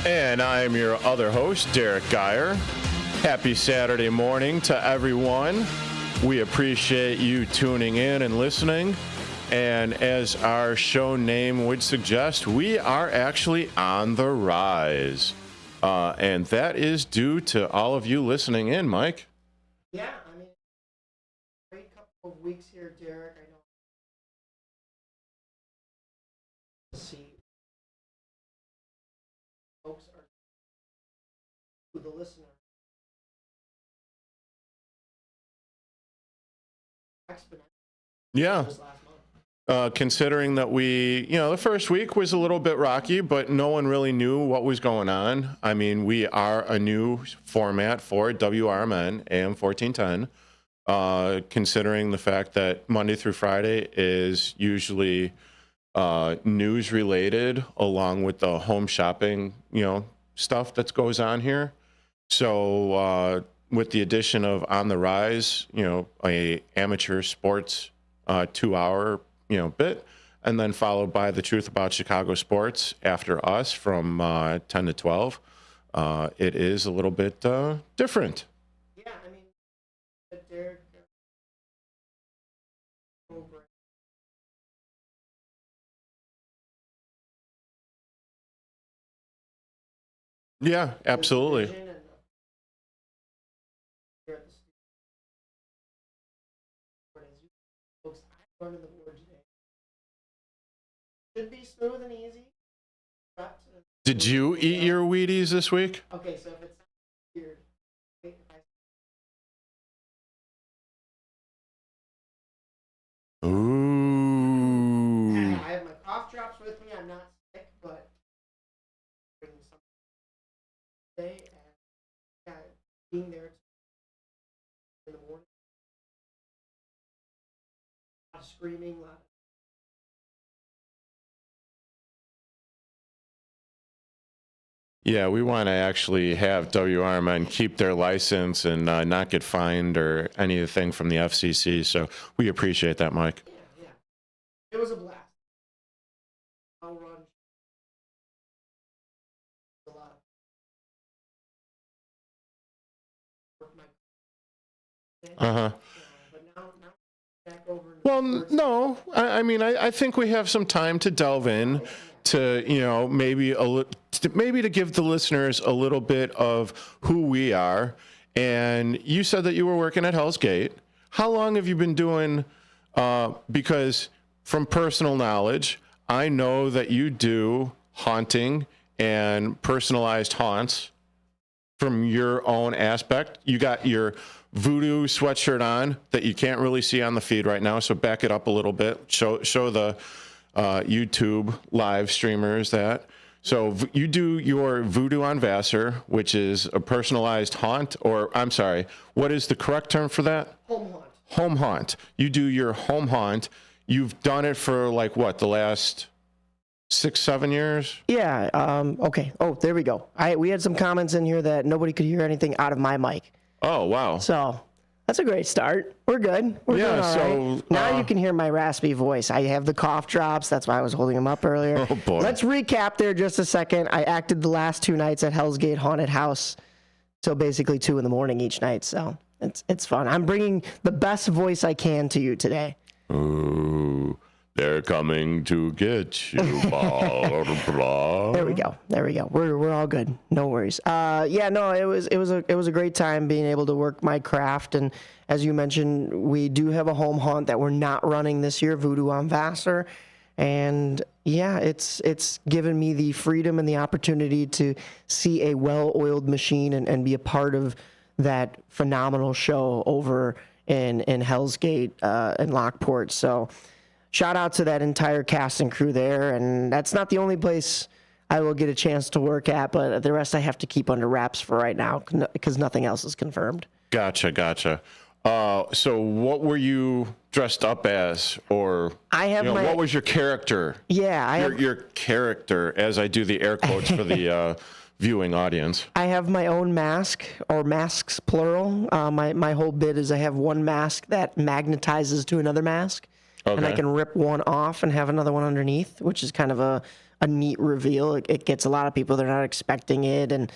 And I'm your other host, Derek Geyer. Happy Saturday morning to everyone. We appreciate you tuning in and listening. And as our show name would suggest, we are actually on the rise. And that is due to all of you listening in, Mike. Yeah, I mean, great couple of weeks here, Derek. I know. See, folks are to the listener. Exponential. Yeah. This last month. Considering that the first week was a little bit rocky, but no one really knew what was going on. I mean, we are a new format for WRMN AM 1410, considering the fact that Monday through Friday is usually news related, along with the home shopping, stuff that goes on here. So with the addition of On the Rise, a amateur sports 2-hour bit, and then followed by The Truth About Chicago Sports after us from 10 to 12. It is a little bit different. Yeah, I mean, Derek. Yeah, absolutely. Should be smooth and easy. Did you eat your Wheaties this week? Okay, so if it's weird, Ooh. I have my cough drops with me. I'm not sick, but bringing something today and being there in the morning. A lot of screaming, a lot of Yeah, we want to actually have WRMN keep their license and not get fined or anything from the FCC. So we appreciate that, Mike. Yeah. It was a blast. I'll run. A lot. But now back over. Well, no, I mean, I think we have some time to delve in to, maybe to give the listeners a little bit of who we are. And you said that you were working at Hell's Gate. How long have you been doing? Because from personal knowledge, I know that you do haunting and personalized haunts from your own aspect. You got your voodoo sweatshirt on that you can't really see on the feed right now, so back it up a little bit. Show the YouTube live streamers that. So you do your Voodoo on Vassar, which is a personalized haunt, or I'm sorry, what is the correct term for that? Home haunt. Home haunt. You do your home haunt. You've done it for the last 6-7 years? Yeah. Okay. Oh, there we go. We had some comments in here that nobody could hear anything out of my mic. Oh, wow. So that's a great start. We're good. We're doing all right. Now you can hear my raspy voice. I have the cough drops. That's why I was holding them up earlier. Oh, boy. Let's recap there just a second. I acted the last 2 nights at Hell's Gate Haunted House till basically 2 in the morning each night. So it's fun. I'm bringing the best voice I can to you today. Ooh. They're coming to get you. Blah, blah. There we go. We're all good. No worries. It was a great time being able to work my craft, and as you mentioned, we do have a home haunt that we're not running this year, Voodoo on Vassar, and yeah, it's given me the freedom and the opportunity to see a well-oiled machine and be a part of that phenomenal show over in Hell's Gate in Lockport. So shout out to that entire cast and crew there. And that's not the only place I will get a chance to work at, but the rest I have to keep under wraps for right now because nothing else is confirmed. Gotcha. So what were you dressed up as, or what was your character? Yeah, your character, as I do the air quotes for the viewing audience. I have my own mask, or masks plural. My whole bit is I have one mask that magnetizes to another mask. Okay. And I can rip one off and have another one underneath, which is kind of a a neat reveal. It gets a lot of people, they're not expecting it, and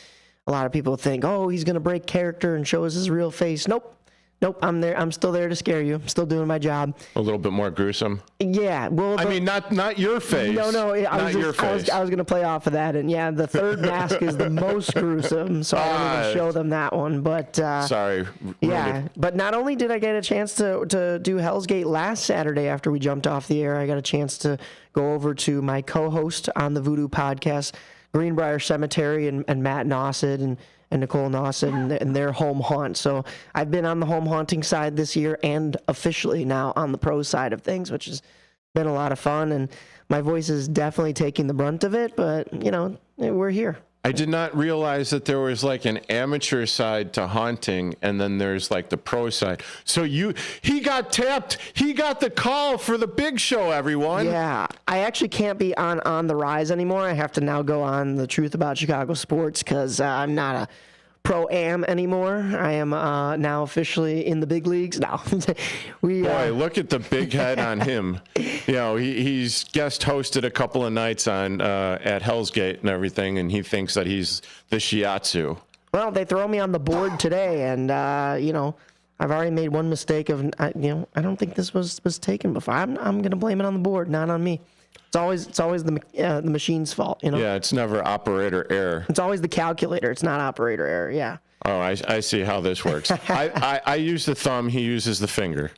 a lot of people think, oh, he's going to break character and show us his real face. Nope, I'm there. I'm still there to scare you. I'm still doing my job. A little bit more gruesome. Yeah, well, I mean, not your face. No, Your face. I was going to play off of that, and yeah, the third mask is the most gruesome, so I didn't even show them that one. But sorry. yeah, but not only did I get a chance to do Hell's Gate last Saturday after we jumped off the air, I got a chance to go over to my co-host on the Voodoo podcast, Greenbrier Cemetery, and Matt Nossid and Nicole Nossid and their home haunt. So I've been on the home haunting side this year and officially now on the pro side of things, which has been a lot of fun. And my voice is definitely taking the brunt of it, but, you know, we're here. I did not realize that there was like an amateur side to haunting, and then there's like the pro side. So he got tapped. He got the call for the big show, everyone. Yeah, I actually can't be on the Rise anymore. I have to now go on the Truth About Chicago Sports because I'm not a pro-am anymore. I am now officially in the big leagues. No, Boy, look at the big head on him. You know, he's guest hosted a couple of nights on at Hell's Gate and everything, and he thinks that he's the shiatsu. Well, they throw me on the board today, and you know, I've already made one mistake of, you know, I don't think this was taken before. I'm going to blame it on the board, not on me. It's always the machine's fault, you know. Yeah, it's never operator error. It's always the calculator. It's not operator error. Yeah. Oh, I see how this works. I use the thumb. He uses the finger.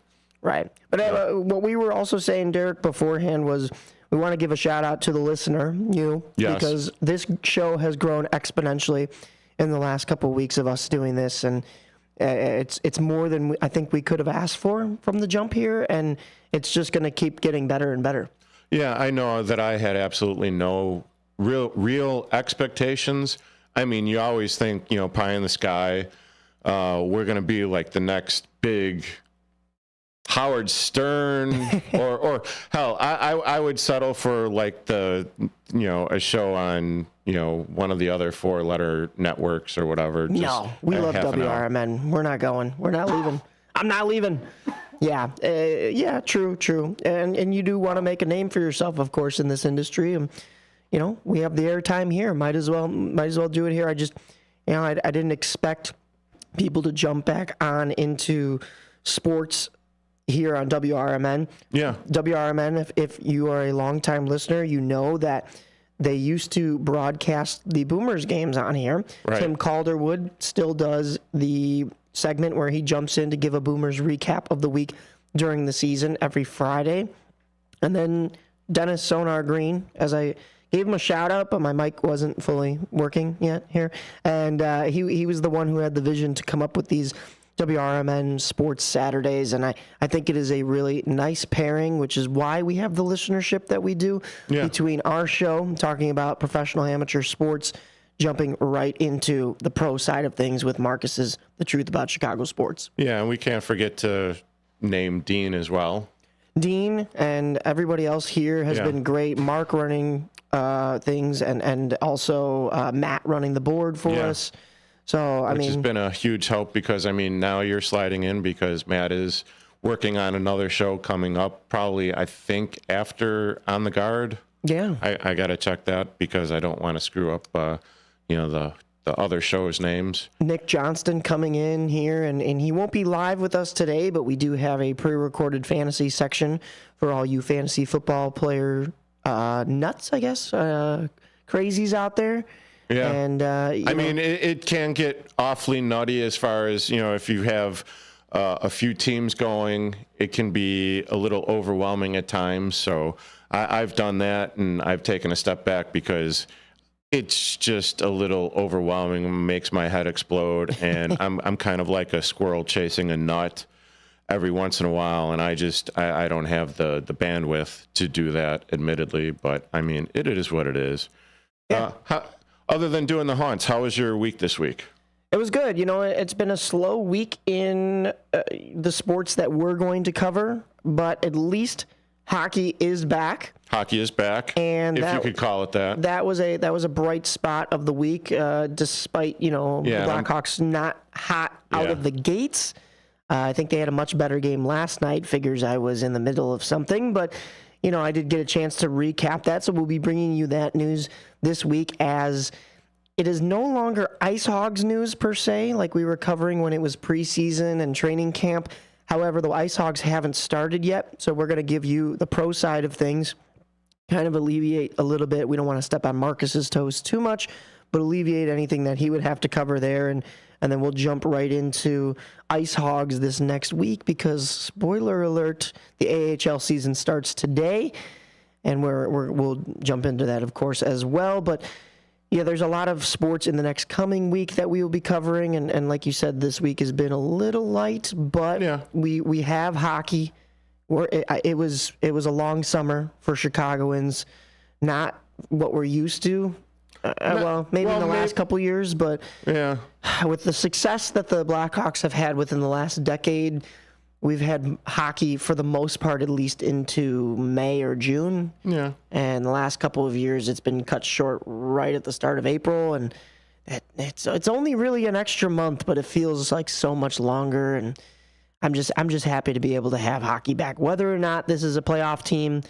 Right. But what we were also saying, Derek, beforehand was we want to give a shout out to the listener, you, yes, because this show has grown exponentially in the last couple of weeks of us doing this, and it's more than I think we could have asked for from the jump here, and it's just going to keep getting better and better. Yeah, I know that I had absolutely no real expectations. I mean, you always think, you know, pie in the sky, we're going to be like the next big Howard Stern or hell, I would settle for like a show on, you know, one of the other 4-letter networks or whatever. No, we love WRMN. We're not going. We're not leaving. I'm not leaving. Yeah, yeah, true. And you do want to make a name for yourself, of course, in this industry. And, you know, we have the airtime here. Might as well do it here. I just, you know, I didn't expect people to jump back on into sports here on WRMN. Yeah. WRMN, if you are a longtime listener, you know that they used to broadcast the Boomers games on here. Right. Tim Calderwood still does the segment where he jumps in to give a Boomers recap of the week during the season every Friday. And then Dennis Sonar Green, as I gave him a shout out, but my mic wasn't fully working yet here. And he was the one who had the vision to come up with these WRMN Sports Saturdays, and I think it is a really nice pairing, which is why we have the listenership that we do between our show, talking about professional amateur sports, jumping right into the pro side of things with Marcus's The Truth About Chicago Sports. Yeah, and we can't forget to name Dean as well. Dean and everybody else here has been great. Mark running things, and also Matt running the board for us. So, Which has been a huge help because, I mean, now you're sliding in because Matt is working on another show coming up probably, I think, after On the Guard. Yeah. I got to check that because I don't want to screw up, the other show's names. Nick Johnston coming in here, and he won't be live with us today, but we do have a pre-recorded fantasy section for all you fantasy football player nuts, I guess, crazies out there. Yeah. And I mean, it can get awfully nutty as far as, you know, if you have a few teams going, it can be a little overwhelming at times. So I've done that, and I've taken a step back because it's just a little overwhelming, makes my head explode, and I'm kind of like a squirrel chasing a nut every once in a while, and I don't have the bandwidth to do that, admittedly, but I mean, it is what it is. Yeah. Other than doing the haunts, how was your week this week? It was good. You know, it's been a slow week in the sports that we're going to cover, but at least hockey is back. Hockey is back, and if you could call it that. That was a bright spot of the week, despite, you know, the Blackhawks not hot out of the gates. I think they had a much better game last night. Figures I was in the middle of something, but I did get a chance to recap that, so we'll be bringing you that news this week, as it is no longer Ice Hogs news per se, like we were covering when it was preseason and training camp. However, the Ice Hogs haven't started yet, so we're going to give you the pro side of things, kind of alleviate a little bit. We don't want to step on Marcus's toes too much, but alleviate anything that he would have to cover there, and then we'll jump right into Ice Hogs this next week, because, spoiler alert, the AHL season starts today, and we'll jump into that, of course, as well. But yeah, there's a lot of sports in the next coming week that we will be covering, and like you said, this week has been a little light, but Yeah. we have hockey. It was a long summer for Chicagoans, not what we're used to. Maybe in the last couple years, but Yeah. with the success that the Blackhawks have had within the last decade, we've had hockey for the most part at least into May or June. Yeah. And the last couple of years, it's been cut short right at the start of April, and it's only really an extra month, but it feels like so much longer. And I'm just happy to be able to have hockey back. Whether or not this is a playoff team,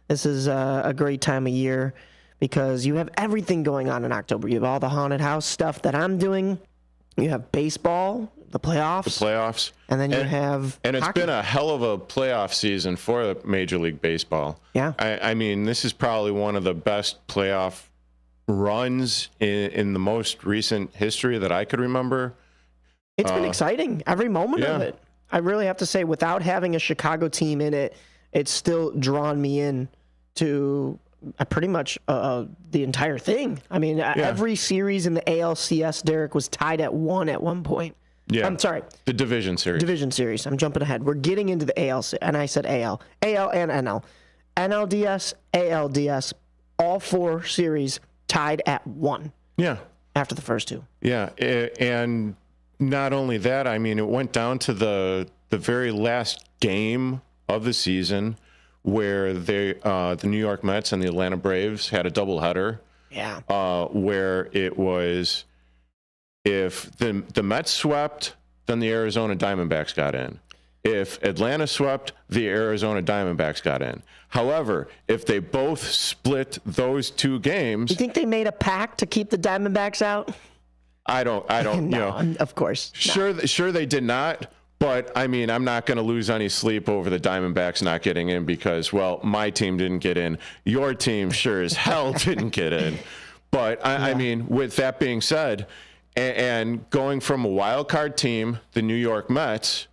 this is a great time of year, because you have everything going on in October. You have all the haunted house stuff that I'm doing. You have baseball, the playoffs, and then you have And it's hockey. been a hell of a playoff season for Major League Baseball. Yeah. I mean, this is probably one of the best playoff runs in the most recent history that I could remember. It's been exciting, every moment of yeah. it. I really have to say, without having a Chicago team in it, it's still drawn me in to pretty much the entire thing. I mean, every series in the ALCS, Derek, was tied at 1 at one point. Yeah. I'm sorry. The division series. Division series. I'm jumping ahead. We're getting into the ALC, and I said AL. AL and NL. NLDS, ALDS, all 4 series tied at 1 Yeah. after the first 2. Yeah. And not only that, I mean, it went down to the very last game of the season, where the New York Mets and the Atlanta Braves had a doubleheader. Yeah. Where it was, if the Mets swept, then the Arizona Diamondbacks got in. If Atlanta swept, the Arizona Diamondbacks got in. However, if they both split those 2 games, You think they made a pact to keep the Diamondbacks out? I don't, No, of course. Sure they did not. But, I mean, I'm not going to lose any sleep over the Diamondbacks not getting in, because, well, my team didn't get in. Your team sure as hell didn't get in. But, I mean, with that being said, and going from a wild card team, the New York Mets,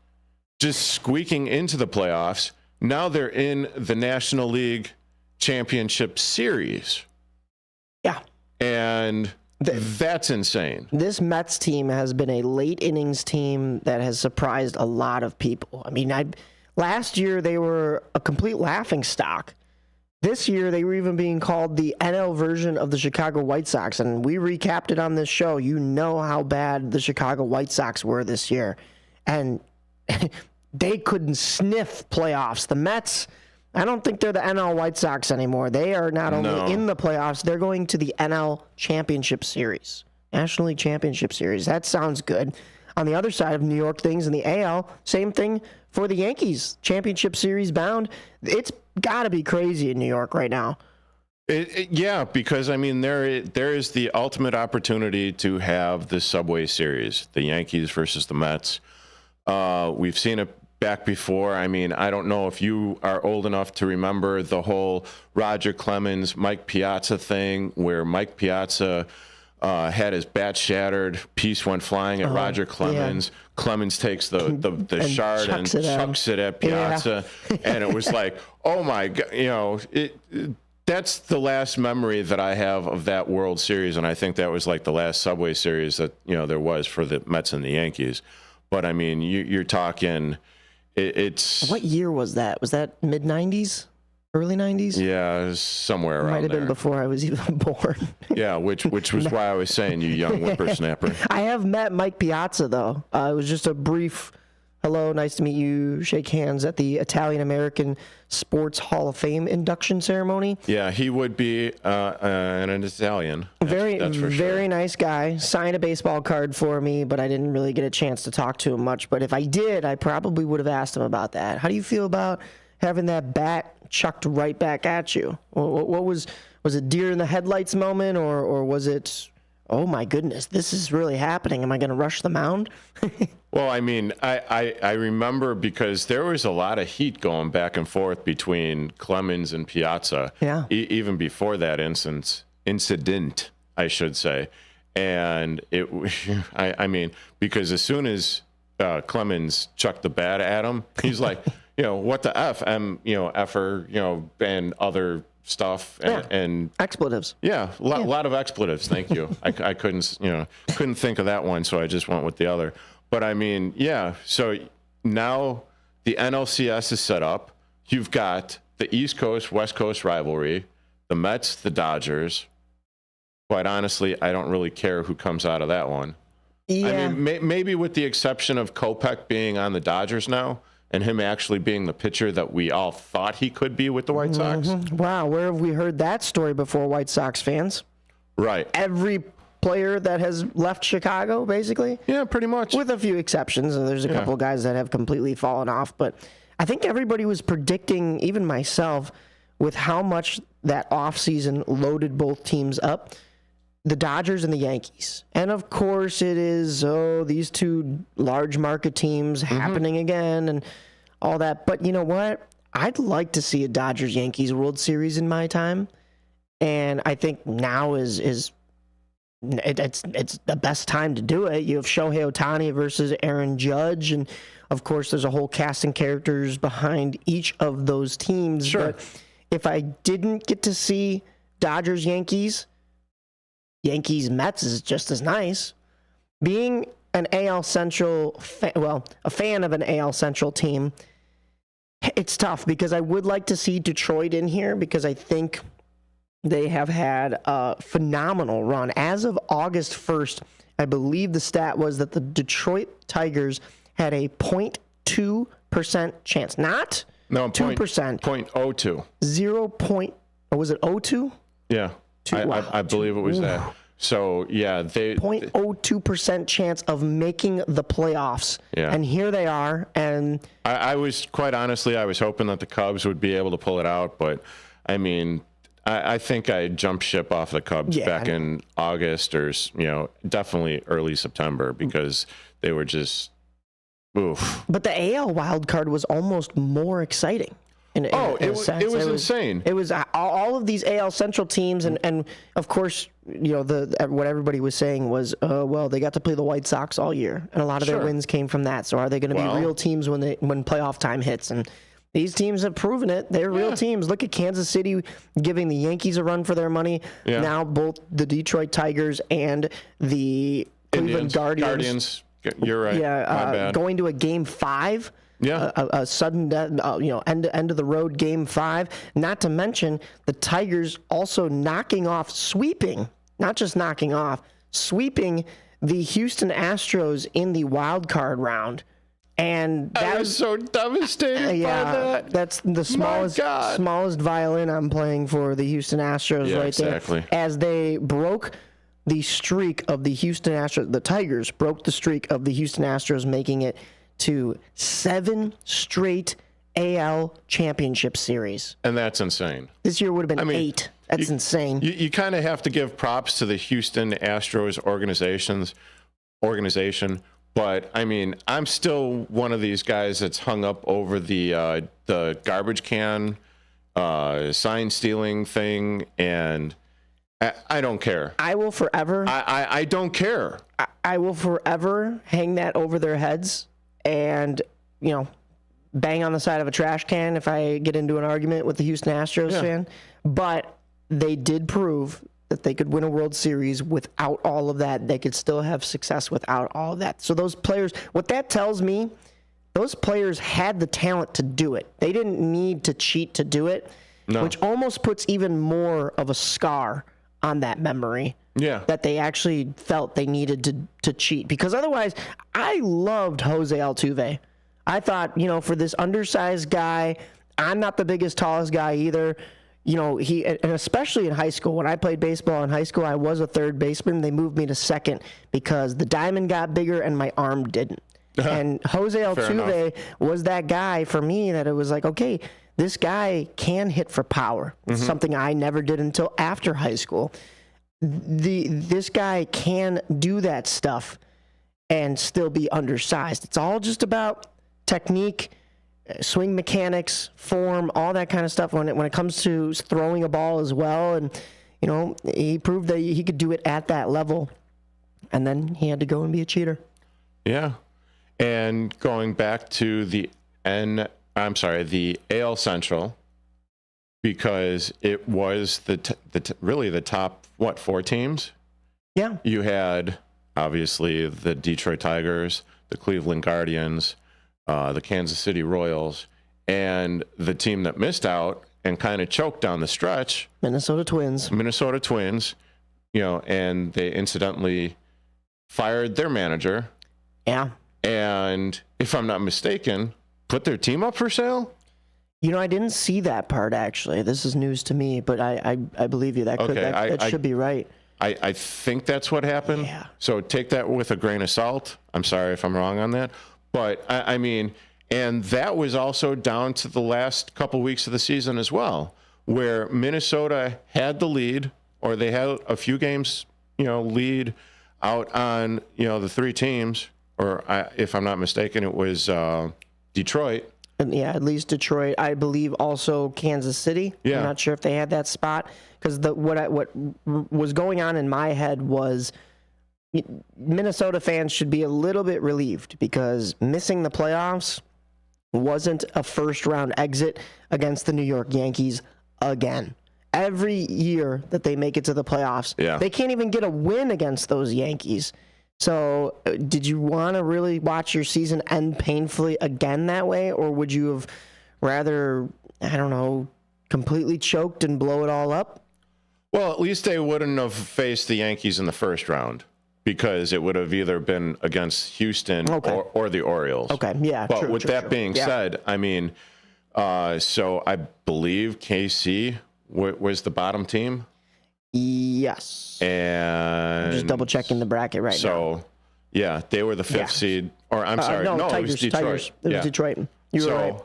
just squeaking into the playoffs, now they're in the National League Championship Series. Yeah. And that's insane. This Mets team has been a late innings team that has surprised a lot of people. I mean, last year they were a complete laughing stock. This year they were even being called the NL version of the Chicago White Sox, and we recapped it on this show. You know how bad the Chicago White Sox were this year, and they couldn't sniff playoffs. The Mets, I don't think they're the NL White Sox anymore. They are not only in the playoffs, they're going to the NL Championship Series, National League Championship Series. That sounds good. On the other side of New York things in the AL, same thing for the Yankees, Championship Series bound. It's got to be crazy in New York right now. Yeah, because I mean, there is the ultimate opportunity to have the Subway Series, the Yankees versus the Mets. We've seen it back before. I mean, I don't know if you are old enough to remember the whole Roger Clemens, Mike Piazza thing, where Mike Piazza had his bat shattered, piece went flying at Roger Clemens. Yeah. Clemens takes the shard and chucks it at Piazza. Yeah. And it was like, oh my God, that's the last memory that I have of that World Series. And I think that was like the last Subway Series that, there was for the Mets and the Yankees. But I mean, you're talking, it's. What year was that? Was that mid 90s? Early 90s? Yeah, it was somewhere around there. Might have been before I was even born. Yeah, which was why I was saying, you young whippersnapper. I have met Mike Piazza, though. It was just a brief, hello, nice to meet you, shake hands at the Italian-American Sports Hall of Fame induction ceremony. Yeah, he would be an Italian. That's for sure. Very nice guy. Signed a baseball card for me, but I didn't really get a chance to talk to him much. But if I did, I probably would have asked him about that. How do you feel about having that bat chucked right back at you? What was it deer in the headlights moment, or was it, oh my goodness, this is really happening? Am I going to rush the mound? Well, I mean, I remember because there was a lot of heat going back and forth between Clemens and Piazza, Yeah. Even before that incident, I should say. And I mean, because as soon as Clemens chucked the bat at him, he's like, what the F, effer, and other stuff, and Expletives. yeah, a lot of expletives. Thank you. I couldn't think of that one, so I just went with the other. But I mean, yeah. So now the NLCS is set up. You've got the East Coast, West Coast rivalry, the Mets, the Dodgers. Quite honestly, I don't really care who comes out of that one. Yeah. I mean, maybe with the exception of Kopech being on the Dodgers now and him actually being the pitcher that we all thought he could be with the White Sox. Wow, where have we heard that story before, White Sox fans? Right. Every player that has left Chicago, basically. Yeah, pretty much. With a few exceptions. And there's a couple of guys that have completely fallen off. But I think everybody was predicting, even myself, with how much that offseason loaded both teams up, the Dodgers and the Yankees. And of course it is, these two large market teams happening again and all that. But you know what? I'd like to see a Dodgers-Yankees World Series in my time. And I think now it's the best time to do it. You have Shohei Ohtani versus Aaron Judge, and of course there's a whole cast and characters behind each of those teams. Sure. But if I didn't get to see Dodgers-Yankees, Yankees-Mets is just as nice. Being an AL Central, a fan of an AL Central team, it's tough because I would like to see Detroit in here because I think they have had a phenomenal run. As of August 1st, I believe the stat was that the Detroit Tigers had a 0.2% chance. Not No, 2%. 0.02. 0. Or was it 0.2? Yeah. I believe it was that. So, yeah, they 0.02% chance of making the playoffs. Yeah. And here they are. And I was, quite honestly, I was hoping that the Cubs would be able to pull it out. But, I mean, I think I jumped ship off the Cubs back in August or, definitely early September because they were just, oof. But the AL wild card was almost more exciting. It was insane. It was all of these AL Central teams, and of course, what everybody was saying was, they got to play the White Sox all year, and a lot of their wins came from that. So are they going to be real teams when playoff time hits? And these teams have proven it. They're real teams. Look at Kansas City giving the Yankees a run for their money. Yeah. Now both the Detroit Tigers and the Cleveland Guardians. You're right. Yeah, My bad. Going to a Game 5. Yeah, a sudden, end of the road Game 5. Not to mention the Tigers also sweeping the Houston Astros in the wild card round, and I was so devastated by that. That's the smallest violin I'm playing for the Houston Astros exactly. there, as they broke the streak of the Houston Astros. The Tigers broke the streak of the Houston Astros, making it to 7 straight AL championship series. And that's insane. This year would have been 8. That's insane. You kind of have to give props to the Houston Astros organization. But, I mean, I'm still one of these guys that's hung up over the garbage can sign stealing thing, and I don't care. I will forever. I don't care. I will forever hang that over their heads and, bang on the side of a trash can if I get into an argument with the Houston Astros fan. But they did prove that they could win a World Series without all of that. They could still have success without all of that. So those players, what that tells me, those players had the talent to do it. They didn't need to cheat to do it, which almost puts even more of a scar on that memory. Yeah. That they actually felt they needed to cheat. Because otherwise, I loved Jose Altuve. I thought, for this undersized guy, I'm not the biggest, tallest guy either. And especially in high school, when I played baseball in high school, I was a third baseman. They moved me to second because the diamond got bigger and my arm didn't. And Jose Altuve was that guy for me that it was like, okay, this guy can hit for power. It's something I never did until after high school. This guy can do that stuff and still be undersized. It's all just about technique, swing mechanics, form, all that kind of stuff when it comes to throwing a ball as well. And, he proved that he could do it at that level. And then he had to go and be a cheater. Yeah. And going back to the AL Central, because it was really the top, 4 teams? Yeah. You had, obviously, the Detroit Tigers, the Cleveland Guardians, the Kansas City Royals, and the team that missed out and kind of choked down the stretch, Minnesota Twins, and they incidentally fired their manager. Yeah. And if I'm not mistaken, put their team up for sale? I didn't see that part, actually. This is news to me, but I believe you. That should be right. I think that's what happened. Yeah. So take that with a grain of salt. I'm sorry if I'm wrong on that. But, I mean, and that was also down to the last couple weeks of the season as well, where Minnesota had the lead, or they had a few games, lead out on, the 3 teams. Or if I'm not mistaken, it was Detroit. And yeah, at least Detroit. I believe also Kansas City. Yeah. I'm not sure if they had that spot, because what was going on in my head was Minnesota fans should be a little bit relieved, because missing the playoffs wasn't a first-round exit against the New York Yankees again. Every year that they make it to the playoffs, they can't even get a win against those Yankees. So did you want to really watch your season end painfully again that way, or would you have rather, completely choked and blow it all up? Well, at least they wouldn't have faced the Yankees in the first round, because it would have either been against Houston or the Orioles. Okay, yeah. But with that being said, I mean, so I believe KC was the bottom team. Yes. And I'm just double checking the bracket right now. So, yeah, they were the 5th seed. Or I'm sorry, Tigers, it was Detroit. Tigers. It was Detroit. You were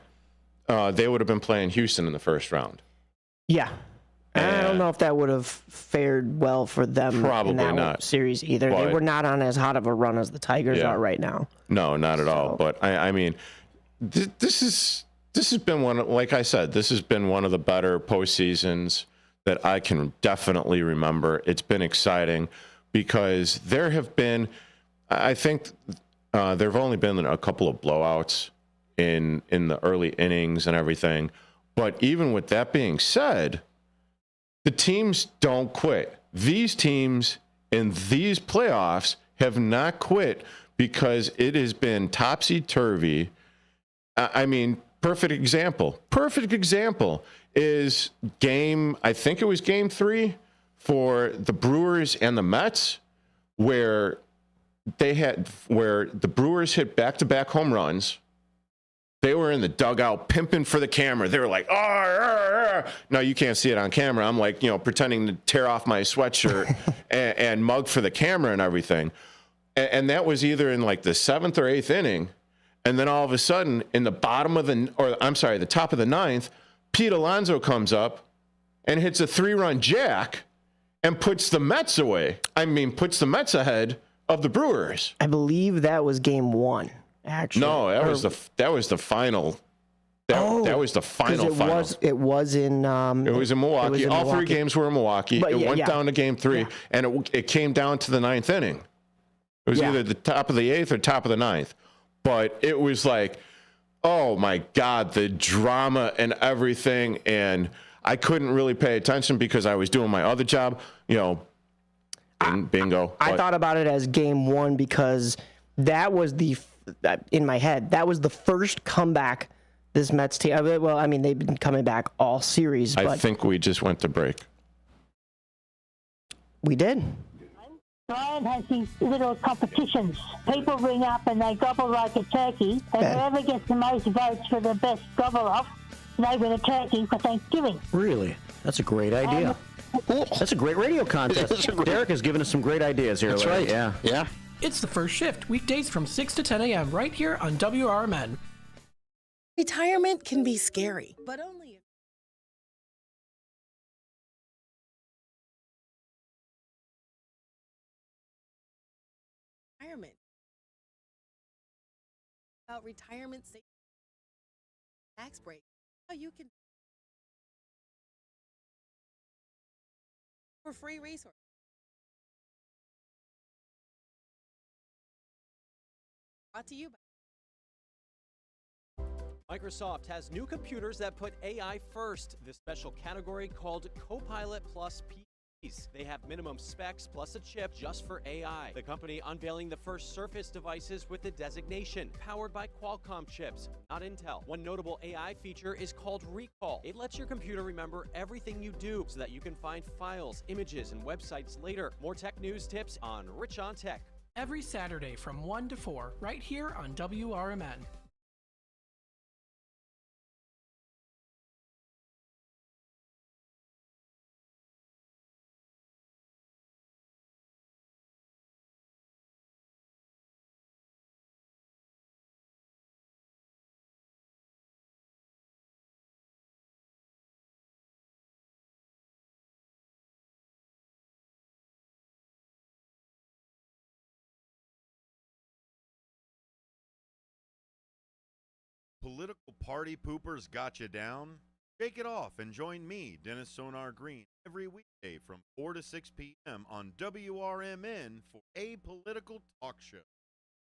right. They would have been playing Houston in the first round. Yeah. I don't know if that would have fared well for them Probably in that not. series either. They were not on as hot of a run as the Tigers are right now. No, not at all. But I mean, this has been like I said, this has been one of the better postseasons that I can definitely remember. It's been exciting because there have been, I think there have only been a couple of blowouts in the early innings and everything. But even with that being said, the teams don't quit. These teams in these playoffs have not quit, because it has been topsy-turvy. I mean, perfect example is I think it was game 3 for the Brewers and the Mets, where the Brewers hit back-to-back home runs. They were in the dugout pimping for the camera. They were like, oh, no, you can't see it on camera. I'm like, pretending to tear off my sweatshirt and mug for the camera and everything. And that was either in like the 7th or 8th inning. And then all of a sudden, in the the top of the 9th, Pete Alonso comes up and hits a 3-run jack and puts the Mets away. puts the Mets ahead of the Brewers. I believe that was game 1, actually. No, that was the final. That was the final. It was in Milwaukee. All 3 games were in Milwaukee. But it went down to game 3, and it came down to the 9th inning. It was either the top of the 8th or top of the 9th. But it was like, oh my God, the drama and everything. And I couldn't really pay attention because I was doing my other job, bingo. I thought about it as game 1 because that was in my head, that was the first comeback this Mets team. Well, they've been coming back all series. But I think we just went to break. We did. Brian has these little competitions. People ring up and they gobble like a turkey, and whoever gets the most votes for the best gobble off, they win a turkey for Thanksgiving. Really? That's a great idea. That's a great radio contest. Derek has given us some great ideas here. That's right. Yeah. It's The First Shift, weekdays from 6 to 10 a.m. right here on WRMN. Retirement can be scary, but only if retirement. About retirement savings, tax break, how you can for free resources. Brought to you by Microsoft has new computers that put AI first, this special category called Copilot Plus PCs. They have minimum specs plus a chip just for AI. The company unveiling the first Surface devices with the designation, powered by Qualcomm chips, not Intel. One notable AI feature is called Recall. It lets your computer remember everything you do so that you can find files, images, and websites later. More tech news tips on Rich on Tech. Every Saturday from 1 to 4, right here on WRMN. Political party poopers got you down? Shake it off and join me, Dennis Sonar Green, every weekday from 4 to 6 p.m. on WRMN for a political talk show,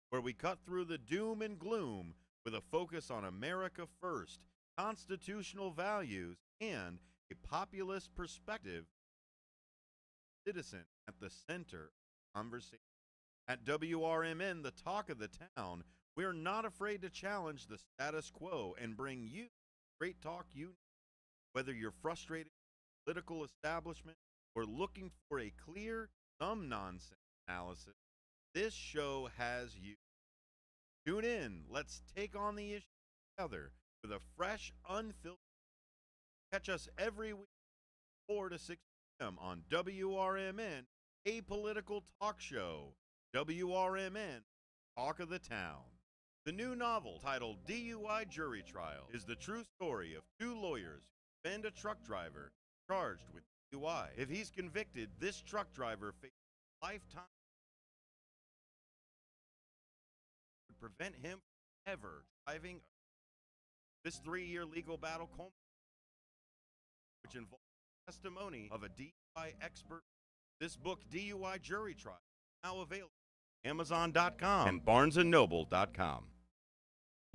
where we cut through the doom and gloom with a focus on America first, constitutional values, and a populist perspective. Citizen at the center of conversation. At WRMN, the talk of the town, we're not afraid to challenge the status quo and bring you great talk you need. Whether you're frustrated with the political establishment or looking for a clear, some nonsense analysis, this show has you. Tune in. Let's take on the issue together with a fresh, unfiltered. Catch us every week, 4 to 6 p.m. on WRMN, a political talk show. WRMN, Talk of the Town. The new novel, titled DUI Jury Trial, is the true story of two lawyers who defend a truck driver charged with DUI. If he's convicted, this truck driver faces lifetime. Would prevent him from ever driving. This 3-year legal battle culminates, which involves testimony of a DUI expert. This book, DUI Jury Trial, is now available on Amazon.com and BarnesandNoble.com.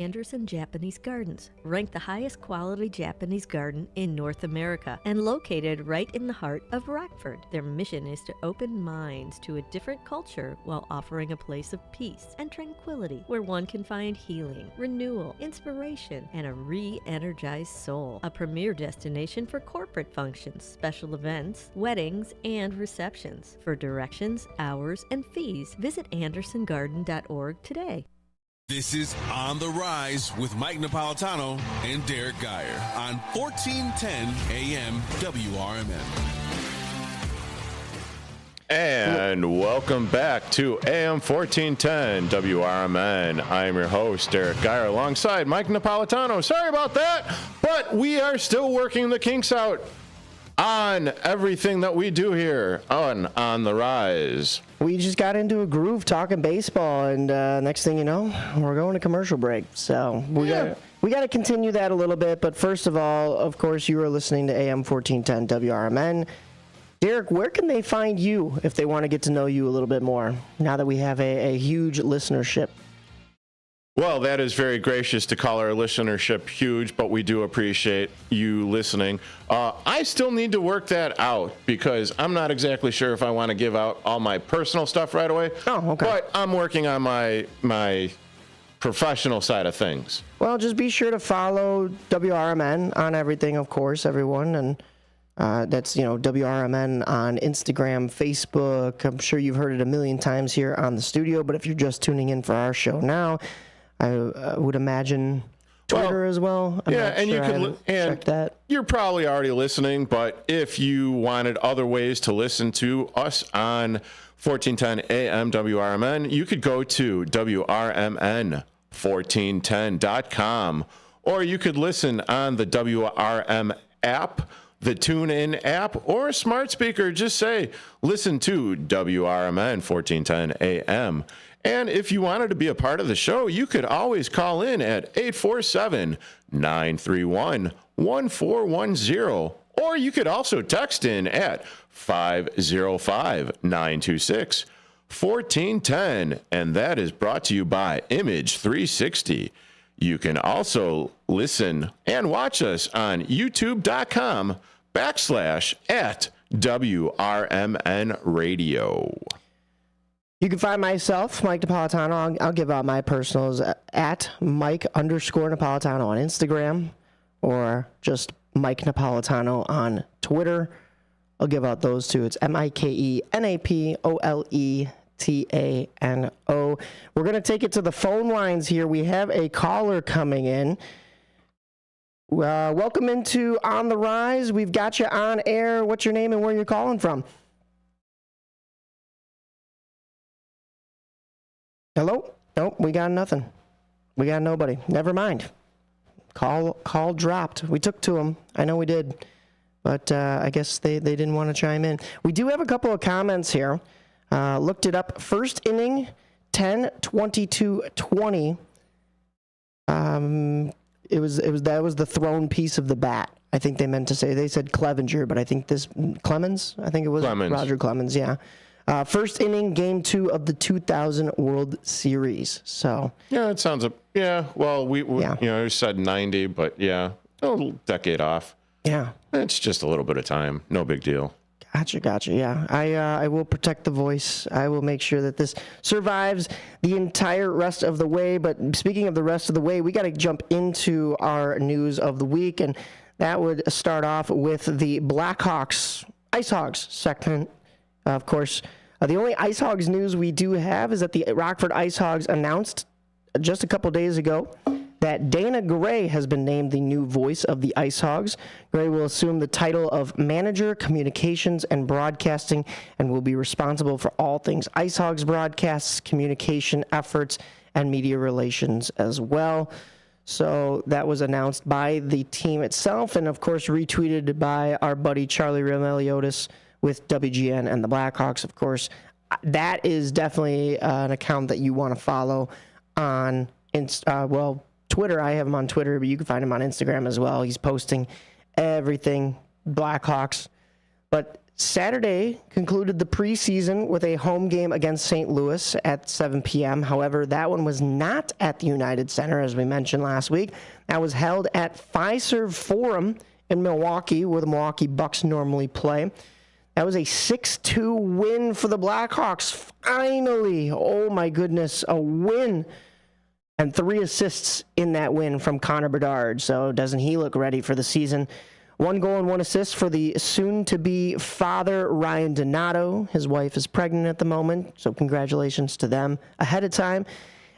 Anderson Japanese Gardens, ranked the highest quality Japanese garden in North America and located right in the heart of Rockford. Their mission is to open minds to a different culture while offering a place of peace and tranquility where one can find healing, renewal, inspiration, and a re-energized soul. A premier destination for corporate functions, special events, weddings, and receptions. For directions, hours, and fees, visit andersongarden.org today. This is On the Rise with Mike Napolitano and Derek Geyer on 1410 AM WRMN. And welcome back to AM 1410 WRMN. I am your host, Derek Geyer, alongside Mike Napolitano. Sorry about that, but we are still working the kinks out on everything that we do here on the Rise. We just got into a groove talking baseball, and next thing you know, we're going to commercial break. So we got to continue that a little bit. But first of all, of course, you are listening to AM 1410 WRMN. Derek, where can they find you if they want to get to know you a little bit more now that we have a huge listenership? Well, that is very gracious to call our listenership huge, but we do appreciate you listening. I still need to work that out because I'm not exactly sure if I want to give out all my personal stuff right away. Oh, okay. But I'm working on my professional side of things. Well, just be sure to follow WRMN on everything, of course, everyone. And that's, WRMN on Instagram, Facebook. I'm sure you've heard it a million times here on the studio, but if you're just tuning in for our show now, I would imagine Twitter as well. I'm not and sure. you could check that. You're probably already listening, but if you wanted other ways to listen to us on 1410 AM WRMN, you could go to WRMN1410.com, or you could listen on the WRM app, the TuneIn app, or a smart speaker. Just say, listen to WRMN 1410 AM. And if you wanted to be a part of the show, you could always call in at 847-931-1410. Or you could also text in at 505-926-1410. And that is brought to you by Image 360. You can also listen and watch us on youtube.com/@WRMN Radio. You can find myself, Mike Napolitano. I'll give out my personals at Mike_Napolitano on Instagram, or just Mike Napolitano on Twitter. I'll give out those two. It's MikeNapolitano. We're going to take it to the phone lines here. We have a caller coming in. Welcome into On the Rise. We've got you on air. What's your name and where you're calling from? Hello? Nope, we got nothing. We got nobody. Never mind. Call dropped. We took to them. I know we did. But I guess they didn't want to chime in. We do have a couple of comments here. Looked it up. First inning, 10-22-20. That was the thrown piece of the bat. I think they meant to say. They said Clevenger, but I think Clemens. I think it was Clemens. Roger Clemens. Yeah. First inning, game 2 of the 2000 World Series. So Yeah, it sounds well, we we said 90, but yeah, a decade off. Yeah. It's just a little bit of time. No big deal. Gotcha. Yeah, I will protect the voice. I will make sure that this survives the entire rest of the way. But speaking of the rest of the way, we got to jump into our news of the week, and that would start off with the Blackhawks, Ice Hogs segment. Of course, the only Ice Hogs news we do have is that the Rockford Ice Hogs announced just a couple days ago that Dana Gray has been named the new voice of the Ice Hogs. Gray will assume the title of Manager, Communications, and Broadcasting, and will be responsible for all things Ice Hogs broadcasts, communication efforts, and media relations as well. So that was announced by the team itself, and of course retweeted by our buddy Charlie Remeliotis with WGN and the Blackhawks. Of course, that is definitely an account that you want to follow on Twitter. I have him on Twitter, but you can find him on Instagram as well. He's posting everything Blackhawks. But Saturday concluded the preseason with a home game against St. Louis at 7 p.m. However, that one was not at the United Center, as we mentioned last week. That was held at Fiserv Forum in Milwaukee, where the Milwaukee Bucks normally play. That was a 6-2 win for the Blackhawks. Finally, oh my goodness, a win. And 3 assists in that win from Connor Bedard. So doesn't he look ready for the season? 1 goal and 1 assist for the soon-to-be father, Ryan Donato. His wife is pregnant at the moment, so congratulations to them ahead of time.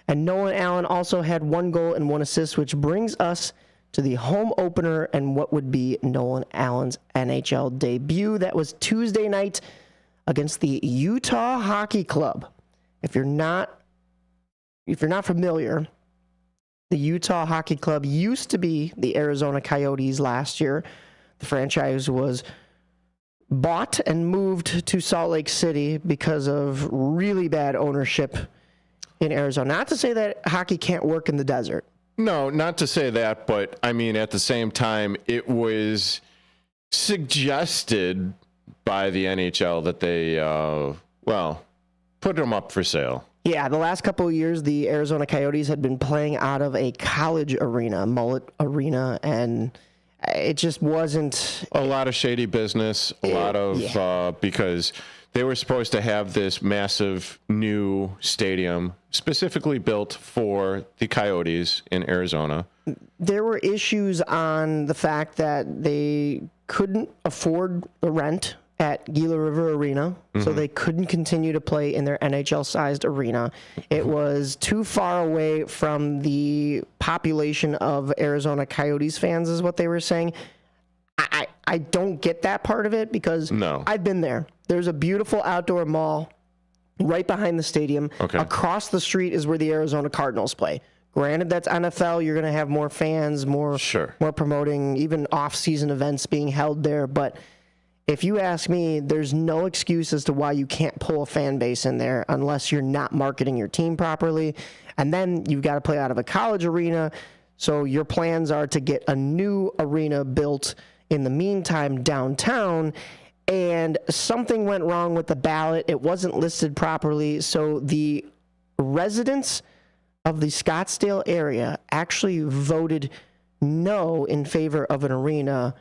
And Nolan Allen also had 1 goal and 1 assist, which brings us to the home opener and what would be Nolan Allen's NHL debut. That was Tuesday night against the Utah Hockey Club. If you're not familiar, the Utah Hockey Club used to be the Arizona Coyotes last year. The franchise was bought and moved to Salt Lake City because of really bad ownership in Arizona. Not to say that hockey can't work in the desert. No, not to say that, but I mean, at the same time, it was suggested by the NHL that they, put them up for sale. Yeah, the last couple of years, the Arizona Coyotes had been playing out of a college arena, Mullet Arena, and it just wasn't... A lot of shady business, because they were supposed to have this massive new stadium specifically built for the Coyotes in Arizona. There were issues on the fact that they couldn't afford the rent at Gila River Arena, so they couldn't continue to play in their NHL-sized arena. It was too far away from the population of Arizona Coyotes fans, is what they were saying. I don't get that part of it because I've been there. There's a beautiful outdoor mall right behind the stadium. Okay. Across the street is where the Arizona Cardinals play. Granted, that's NFL. You're going to have more fans, more promoting, even off-season events being held there. But if you ask me, there's no excuse as to why you can't pull a fan base in there unless you're not marketing your team properly. And then you've got to play out of a college arena. So your plans are to get a new arena built in the meantime downtown. And something went wrong with the ballot. It wasn't listed properly. So the residents of the Scottsdale area actually voted no in favor of an arena,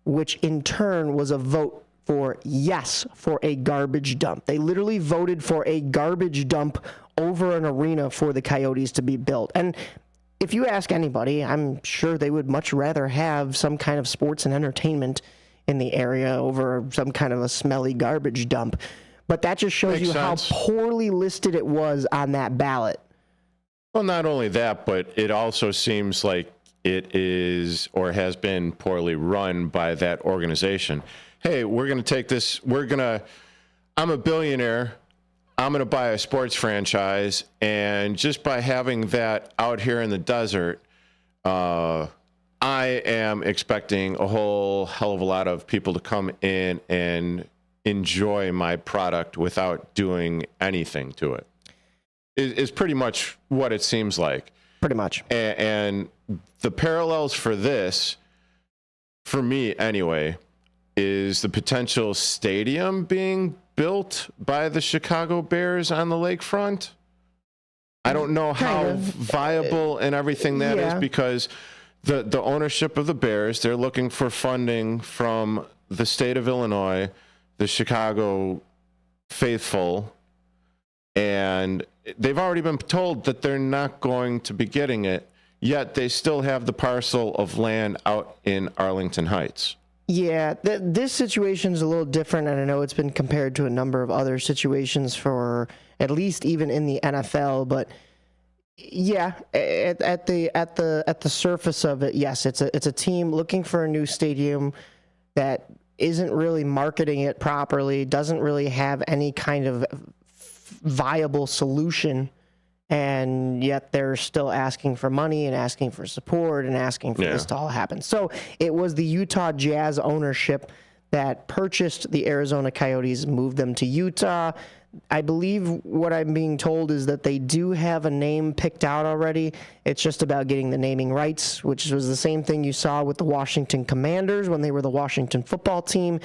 which in turn was a vote for yes for a garbage dump. They literally voted for a garbage dump over an arena for the Coyotes to be built. And if you ask anybody, I'm sure they would much rather have some kind of sports and entertainment in the area over some kind of a smelly garbage dump. But that just shows you how poorly listed it was on that ballot. Well, not only that, but it also seems like it is or has been poorly run by that organization. Hey, we're going to take this. I'm a billionaire. I'm going to buy a sports franchise. And just by having that out here in the desert, I am expecting a whole hell of a lot of people to come in and enjoy my product without doing anything to it. Is pretty much what it seems like. Pretty much. And the parallels for this, for me anyway, is the potential stadium being built by the Chicago Bears on the lakefront. I don't know how viable and everything that is, because the ownership of the Bears, they're looking for funding from the state of Illinois, the Chicago faithful, and they've already been told that they're not going to be getting it, yet they still have the parcel of land out in Arlington Heights. Yeah, this situation is a little different, and I know it's been compared to a number of other situations for at least even in the NFL. But yeah, at the surface of it, yes, it's a team looking for a new stadium that isn't really marketing it properly, doesn't really have any kind of viable solution, and yet they're still asking for money and asking for support and asking for this to all happen. So it was the Utah Jazz ownership that purchased the Arizona Coyotes, moved them to Utah. I believe what I'm being told is that they do have a name picked out already. It's just about getting the naming rights, which was the same thing you saw with the Washington Commanders when they were the Washington football team.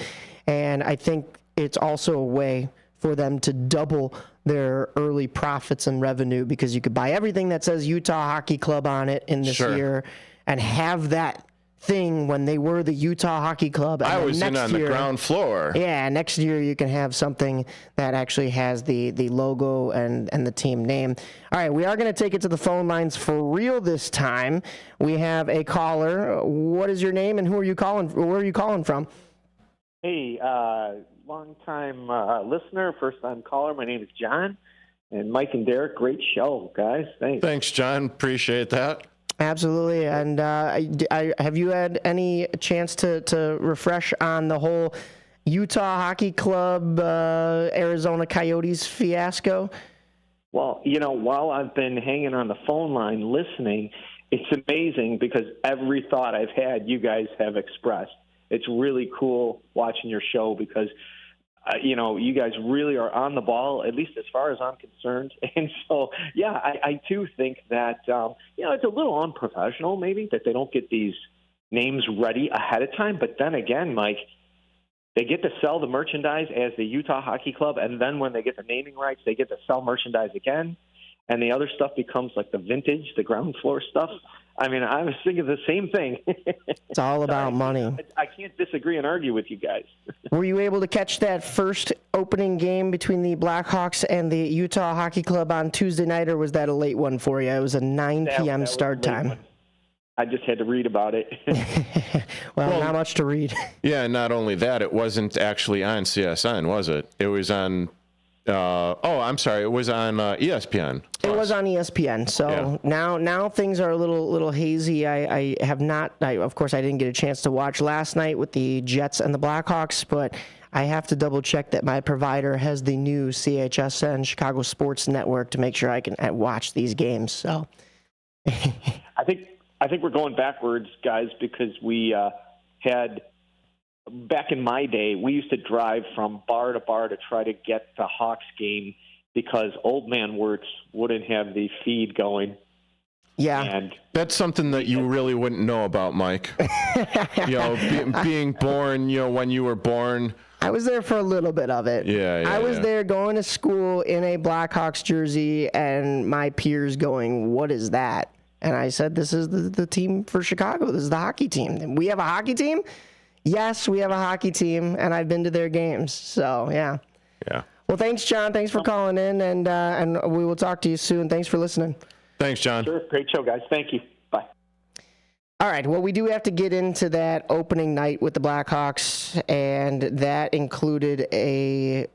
And I think it's also a way for them to double their early profits and revenue, because you could buy everything that says Utah Hockey Club on it in this year and have that thing when they were the Utah Hockey Club. And I was in on the ground floor. Yeah, next year you can have something that actually has the logo and the team name. All right, we are going to take it to the phone lines for real this time. We have a caller. What is your name and who are you calling? Where are you calling from? Hey, long-time listener, first-time caller. My name is John. And Mike and Derek, great show, guys. Thanks. Thanks, John. Appreciate that. Absolutely. And have you had any chance to refresh on the whole Utah Hockey Club, Arizona Coyotes fiasco? Well, while I've been hanging on the phone line listening, it's amazing because every thought I've had, you guys have expressed. It's really cool watching your show because, you guys really are on the ball, at least as far as I'm concerned. And so, yeah, I too think that, it's a little unprofessional maybe that they don't get these names ready ahead of time. But then again, Mike, they get to sell the merchandise as the Utah Hockey Club. And then when they get the naming rights, they get to sell merchandise again. And the other stuff becomes like the vintage, the ground floor stuff. I mean, I was thinking the same thing. It's all about money. I can't disagree and argue with you guys. Were you able to catch that first opening game between the Blackhawks and the Utah Hockey Club on Tuesday night, or was that a late one for you? It was a 9 p.m. start time. One. I just had to read about it. well, not much to read. Yeah, not only that, it wasn't actually on CSN, was it? It was on... I'm sorry. It was on ESPN. It was on ESPN. So now things are a little hazy. I have not. Of course, I didn't get a chance to watch last night with the Jets and the Blackhawks, but I have to double check that my provider has the new CHSN Chicago Sports Network to make sure I can watch these games. So I think we're going backwards, guys, because we had back in my day, we used to drive from bar to bar to try to get the Hawks game because Old Man Wirtz wouldn't have the feed going. Yeah. And that's something that you really wouldn't know about, Mike. Being born, when you were born. I was there for a little bit of it. Yeah, I was there going to school in a Blackhawks jersey, and my peers going, "What is that?" And I said, "This is the team for Chicago. This is the hockey team. We have a hockey team? Yes, we have a hockey team, and I've been to their games." So, yeah. Yeah. Well, thanks, John. Thanks for calling in, and we will talk to you soon. Thanks for listening. Thanks, John. Sure. Great show, guys. Thank you. Bye. All right. Well, we do have to get into that opening night with the Blackhawks, and that included it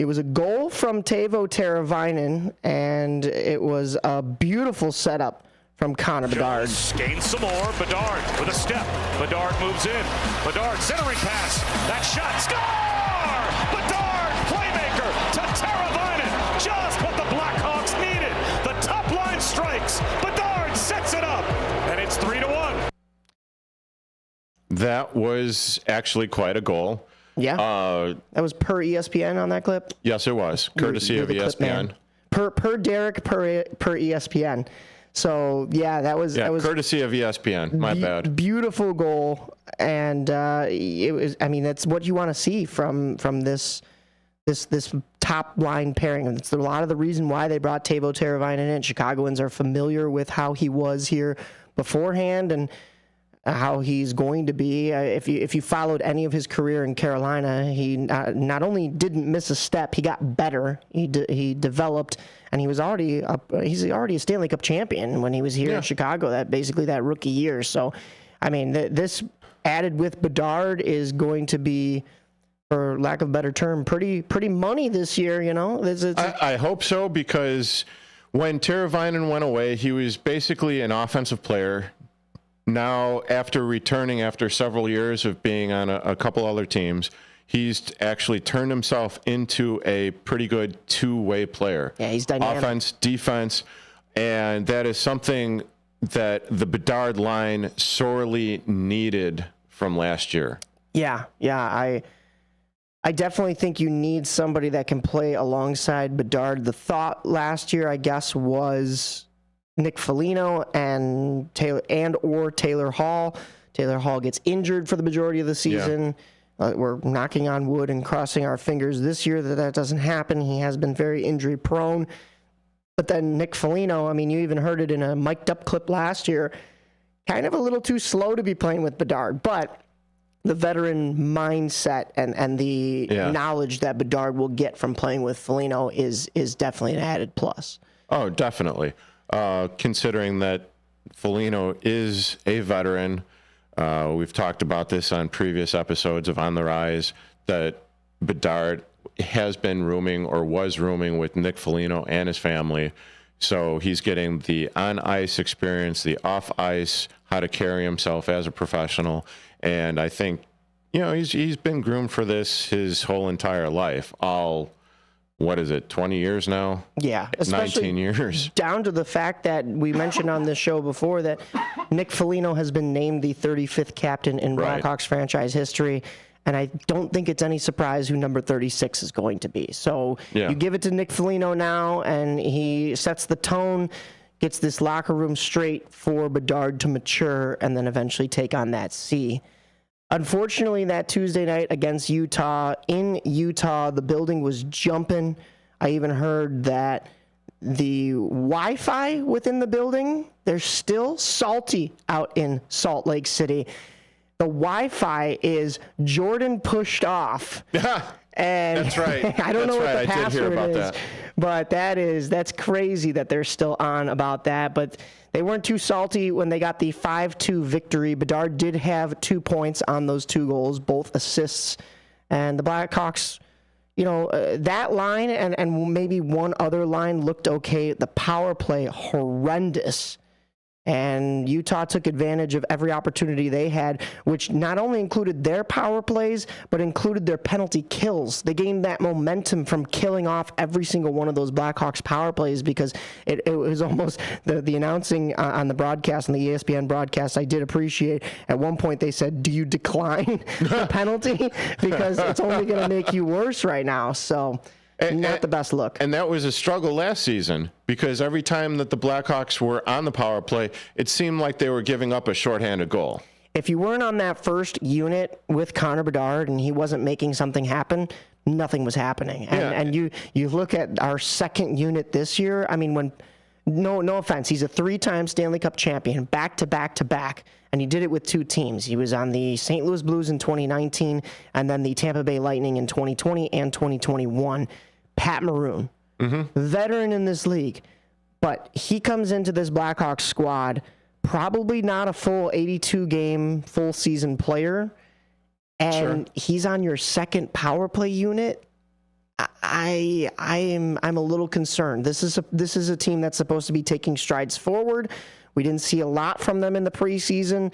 was a goal from Teuvo Teravainen, and it was a beautiful setup from Connor Bedard. Gains some more. Bedard with a step. Bedard moves in. Bedard centering pass. That shot. Score! Bedard, playmaker to Teravainen. Just what the Blackhawks needed. The top line strikes. Bedard sets it up, and it's 3-1. That was actually quite a goal. Yeah. That was per ESPN on that clip? Yes, it was. Courtesy of ESPN. Per Derek, per ESPN. So, yeah, that was courtesy of ESPN. My bad. Beautiful goal. And it was, I mean, that's what you want to see from this top line pairing. It's a lot of the reason why they brought Teuvo Teravainen in. Chicagoans are familiar with how he was here beforehand and how he's going to be. If you followed any of his career in Carolina, he not only didn't miss a step, he got better. He developed, and he's already a Stanley Cup champion when he was here in Chicago. That rookie year. So, I mean, this added with Bedard is going to be, for lack of a better term, pretty money this year. I hope so, because when Teravainen went away, he was basically an offensive player. Now, after returning after several years of being on a couple other teams, he's actually turned himself into a pretty good two-way player. Yeah, he's dynamic. Offense, defense, and that is something that the Bedard line sorely needed from last year. Yeah, I definitely think you need somebody that can play alongside Bedard. The thought last year, I guess, was Nick Foligno and Taylor Hall. Taylor Hall gets injured for the majority of the season. Yeah. We're knocking on wood and crossing our fingers this year that doesn't happen. He has been very injury prone. But then Nick Foligno, I mean, you even heard it in a mic'd up clip last year, kind of a little too slow to be playing with Bedard. But the veteran mindset and the knowledge that Bedard will get from playing with Foligno is definitely an added plus. Oh, definitely. Considering that Foligno is a veteran, we've talked about this on previous episodes of On the Rise, that Bedard has been rooming or was rooming with Nick Foligno and his family. So he's getting the on-ice experience, the off-ice, how to carry himself as a professional. And I think, he's been groomed for this his whole entire life. What is it, 20 years now? Yeah. 19 years. Down to the fact that we mentioned on this show before that Nick Foligno has been named the 35th captain in Blackhawks franchise history. And I don't think it's any surprise who number 36 is going to be. So you give it to Nick Foligno now, and he sets the tone, gets this locker room straight for Bedard to mature and then eventually take on that C. Unfortunately, that Tuesday night against Utah, the building was jumping. I even heard that the Wi-Fi within the building, they're still salty out in Salt Lake City. The Wi-Fi is Jordan pushed off. And that's right. I don't know what the password is, that. But that's crazy that they're still on about that. But they weren't too salty when they got the 5-2 victory. Bedard did have 2 points on those 2 goals, both assists. And the Blackhawks, that line and maybe one other line looked okay. The power play, horrendous. And Utah took advantage of every opportunity they had, which not only included their power plays, but included their penalty kills. They gained that momentum from killing off every single one of those Blackhawks power plays, because it was almost the announcing on the broadcast, on the ESPN broadcast, I did appreciate. At one point they said, do you decline the penalty? Because it's only going to make you worse right now. So... not the best look. And that was a struggle last season, because every time that the Blackhawks were on the power play, it seemed like they were giving up a shorthanded goal. If you weren't on that first unit with Connor Bedard and he wasn't making something happen, nothing was happening. And you look at our second unit this year, I mean, when no offense, he's a 3-time Stanley Cup champion, back to back to back, and he did it with 2 teams. He was on the St. Louis Blues in 2019 and then the Tampa Bay Lightning in 2020 and 2021. Pat Maroon, veteran in this league, but he comes into this Blackhawks squad, probably not a full 82-game, full-season player, and he's on your second power play unit. I'm a little concerned. This is a team that's supposed to be taking strides forward. We didn't see a lot from them in the preseason.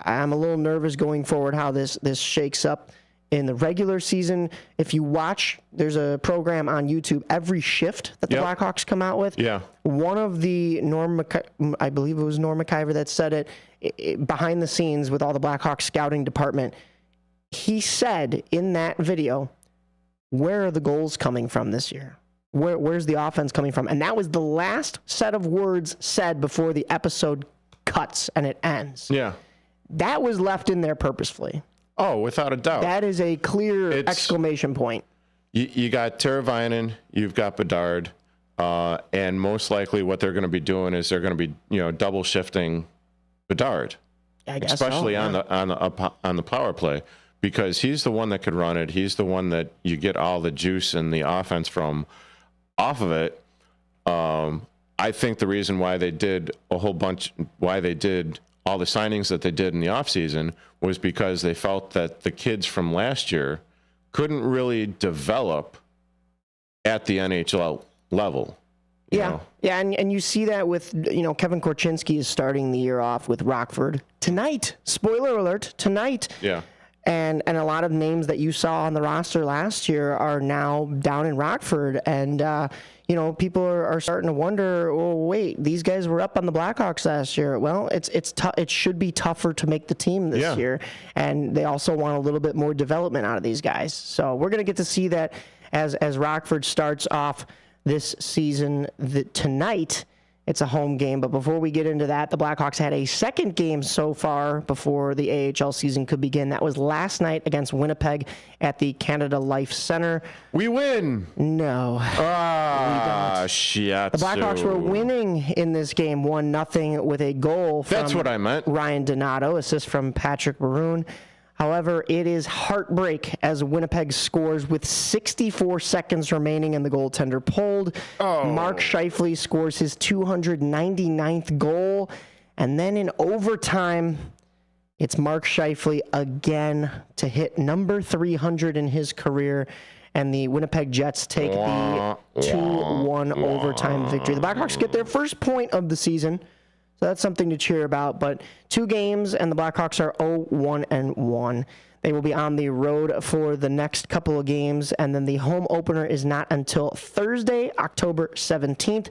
I'm a little nervous going forward how this shakes up in the regular season. If you watch, there's a program on YouTube every shift that the Blackhawks come out with. Yeah. One of the I believe it was Norm McIver that said it behind the scenes with all the Blackhawks scouting department. He said in that video, where are the goals coming from this year? Where's the offense coming from? And that was the last set of words said before the episode cuts and it ends. Yeah. That was left in there purposefully. Oh, without a doubt. That is a clear exclamation point. You got Teravainen, you've got Bedard, and most likely what they're going to be doing is they're going to be, double shifting Bedard, I guess especially so, on the power play, because he's the one that could run it. He's the one that you get all the juice and the offense from off of it. I think the reason why they did all the signings that they did in the offseason was because they felt that the kids from last year couldn't really develop at the NHL level. Yeah, and you see that with, Kevin Korchinski is starting the year off with Rockford tonight. Spoiler alert, tonight. Yeah. And a lot of names that you saw on the roster last year are now down in Rockford. And, people are starting to wonder, oh, wait, these guys were up on the Blackhawks last year. Well, it should be tougher to make the team this year. And they also want a little bit more development out of these guys. So we're going to get to see that as Rockford starts off this season tonight. It's a home game, but before we get into that, the Blackhawks had a second game so far before the AHL season could begin. That was last night against Winnipeg at the Canada Life Center. We win. No. Shit. The Blackhawks were winning in this game 1-0 with a goal from That's what I meant. Ryan Donato, assist from Patrick Maroon. However, it is heartbreak as Winnipeg scores with 64 seconds remaining and the goaltender pulled. Mark Scheifele scores his 299th goal. And then in overtime, it's Mark Scheifele again to hit number 300 in his career. And the Winnipeg Jets take the 2-1 overtime victory. The Blackhawks get their first point of the season. So that's something to cheer about. But 2 games, and the Blackhawks are 0-1-1. They will be on the road for the next couple of games, and then the home opener is not until Thursday, October 17th,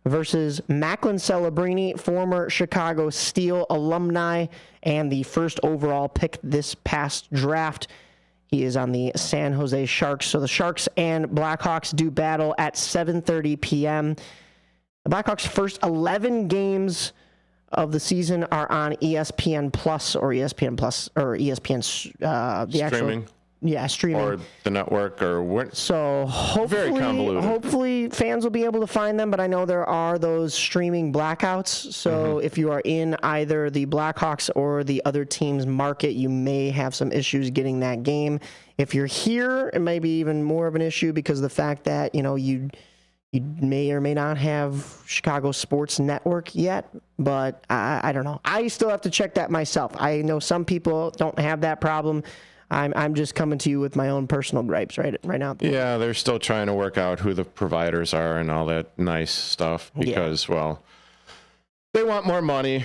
versus Macklin Celebrini, former Chicago Steel alumni, and the first overall pick this past draft. He is on the San Jose Sharks. So the Sharks and Blackhawks do battle at 7:30 p.m. The Blackhawks' first 11 games of the season are on ESPN Plus or ESPN Plus or ESPN Streaming. Streaming. Or the network or what? So hopefully fans will be able to find them, but I know there are those streaming blackouts. So if you are in either the Blackhawks or the other team's market, you may have some issues getting that game. If you're here, it may be even more of an issue because of the fact that, you may or may not have Chicago Sports Network yet, but I don't know. I still have to check that myself. I know some people don't have that problem. I'm just coming to you with my own personal gripes right now. Yeah, they're still trying to work out who the providers are and all that nice stuff because, They want more money.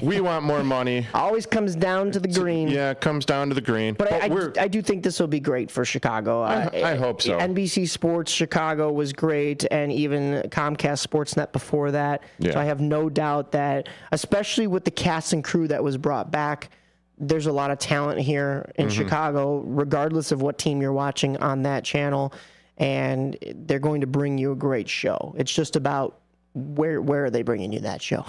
We want more money. Always comes down to the green. Yeah, it comes down to the green. But I do think this will be great for Chicago. I hope so. NBC Sports Chicago was great, and even Comcast Sportsnet before that. Yeah. So I have no doubt that, especially with the cast and crew that was brought back, there's a lot of talent here in Chicago, regardless of what team you're watching on that channel, and they're going to bring you a great show. It's just about where are they bringing you that show?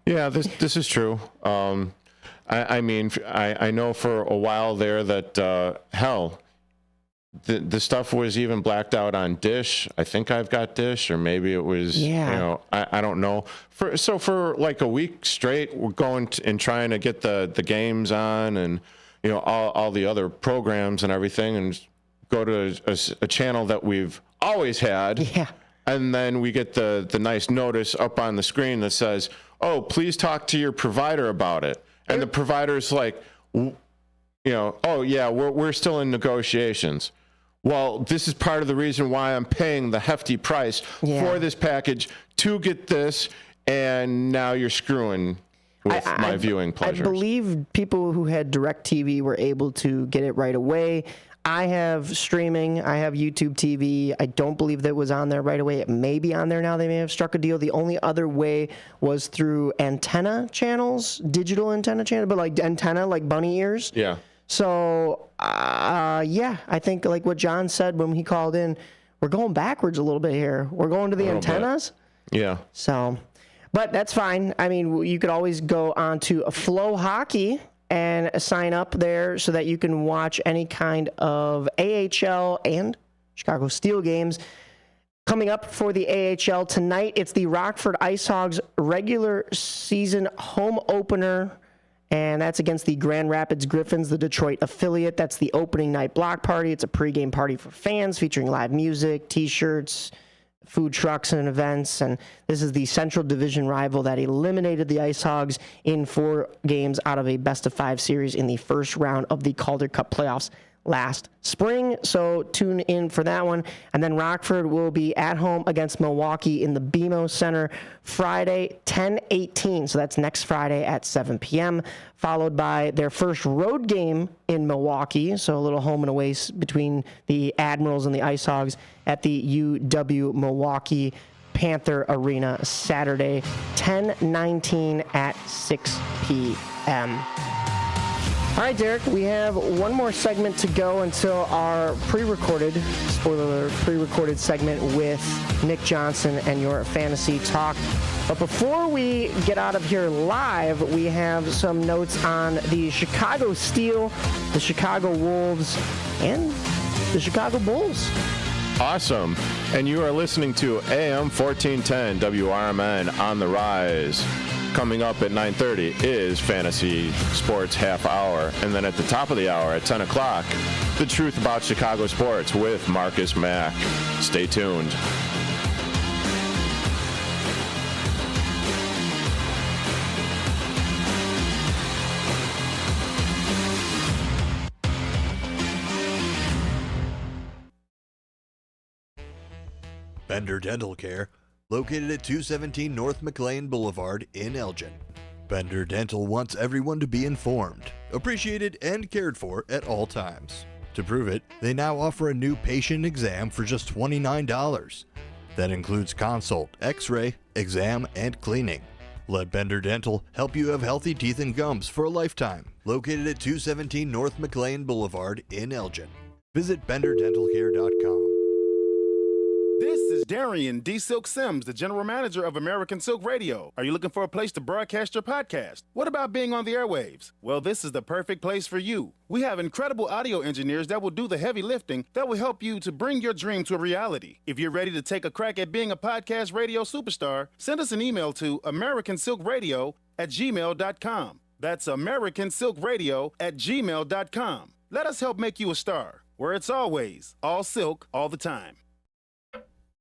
Yeah, this is true. I mean, I know for a while there that hell, the stuff was even blacked out on Dish. I think I've got Dish, or maybe it was. Yeah. You know, I don't know. For like a week straight, we're going and trying to get the games on, and you know all the other programs and everything, and go to a channel that we've always had. Yeah. And then we get the nice notice up on the screen that says, "Oh, please talk to your provider about it." And the provider's like, you know, "Oh yeah, we're still in negotiations." Well, this is part of the reason why I'm paying the hefty price for this package to get this, and now you're screwing with my viewing pleasures. I believe people who had DirecTV were able to get it right away. I have streaming. I have YouTube TV. I don't believe that was on there right away. It may be on there now. They may have struck a deal. The only other way was through antenna channels, digital antenna channel, but like antenna, like bunny ears. Yeah. So, yeah, I think like what John said when he called in, we're going backwards a little bit here. We're going to the antennas. Yeah. So, but that's fine. I mean, you could always go on to Flow Hockey and sign up there so that you can watch any kind of AHL and Chicago Steel games. Coming up for the AHL tonight, it's the Rockford Ice Hogs regular season home opener, and that's against the Grand Rapids Griffins, the Detroit affiliate. That's the opening night block party. It's a pregame party for fans featuring live music, T-shirts, food trucks and events, and this is the Central Division rival that eliminated the Ice Hogs in 4 games out of a best-of-5 series in the first round of the Calder Cup playoffs last spring. So tune in for that one. And then Rockford will be at home against Milwaukee in the BMO Center Friday, 10/18. So that's next Friday at 7 p.m., followed by their first road game in Milwaukee. So a little home and away between the Admirals and the Ice Hogs at the UW Milwaukee Panther Arena Saturday, 10/19 at 6 p.m. All right, Derek, we have one more segment to go until our pre-recorded segment with Nick Johnson and your fantasy talk. But before we get out of here live, we have some notes on the Chicago Steel, the Chicago Wolves, and the Chicago Bulls. Awesome. And you are listening to AM 1410 WRMN on the Rise. Coming up at 9:30 is Fantasy Sports Half Hour. And then at the top of the hour at 10 o'clock, The Truth About Chicago Sports with Marcus Mack. Stay tuned. Bender Dental Care, located at 217 North McLean Boulevard in Elgin. Bender Dental wants everyone to be informed, appreciated, and cared for at all times. To prove it, they now offer a new patient exam for just $29. That includes consult, x-ray, exam, and cleaning. Let Bender Dental help you have healthy teeth and gums for a lifetime. Located at 217 North McLean Boulevard in Elgin. Visit BenderDentalCare.com. This is Darian D. Silk Sims, the general manager of American Silk Radio. Are you looking for a place to broadcast your podcast? What about being on the airwaves? Well, this is the perfect place for you. We have incredible audio engineers that will do the heavy lifting that will help you to bring your dream to a reality. If you're ready to take a crack at being a podcast radio superstar, send us an email to americansilkradio@gmail.com. That's americansilkradio@gmail.com. Let us help make you a star, where it's always all silk all the time.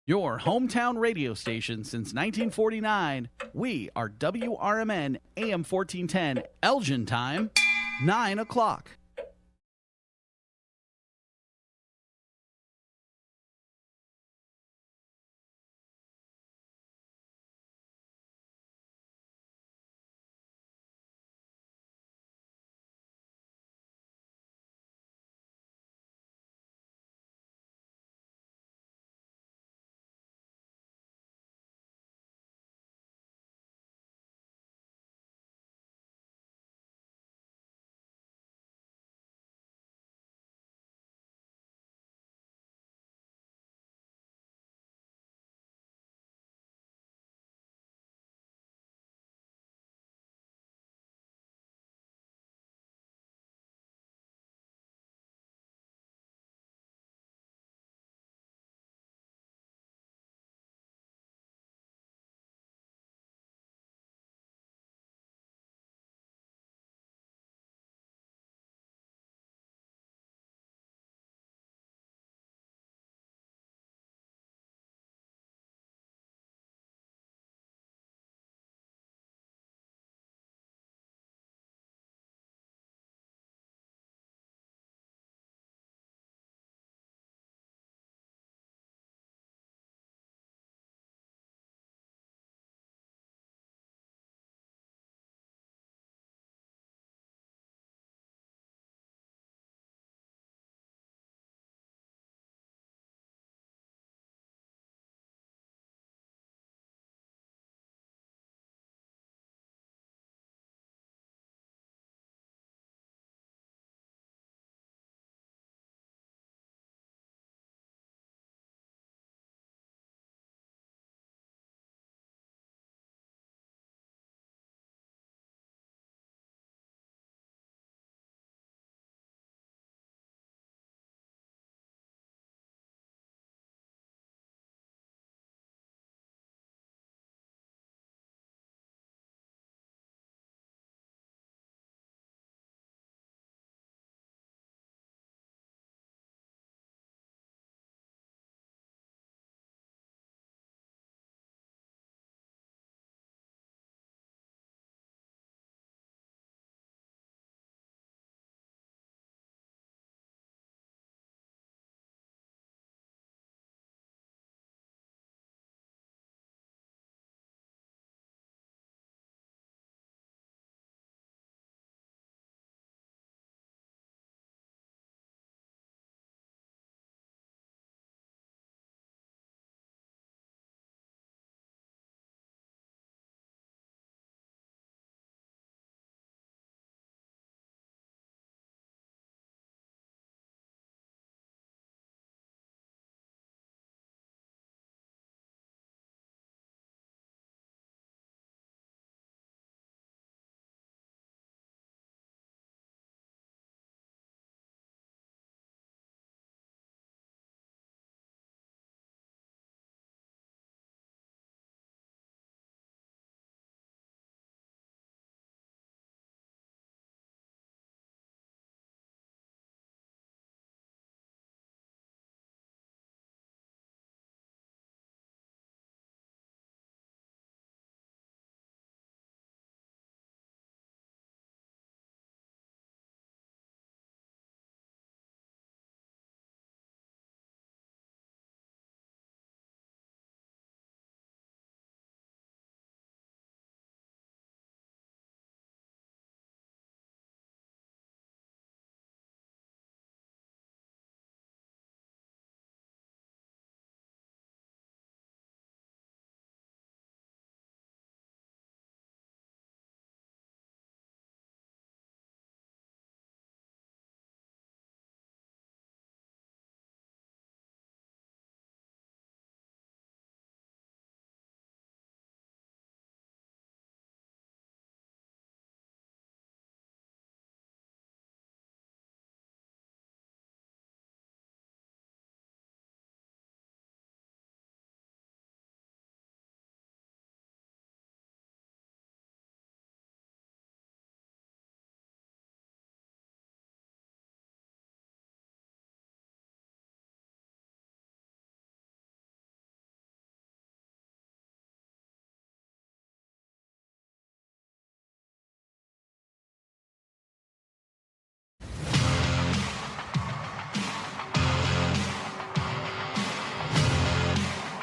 Your hometown radio station since 1949. We are WRMN AM 1410, Elgin time, 9 o'clock.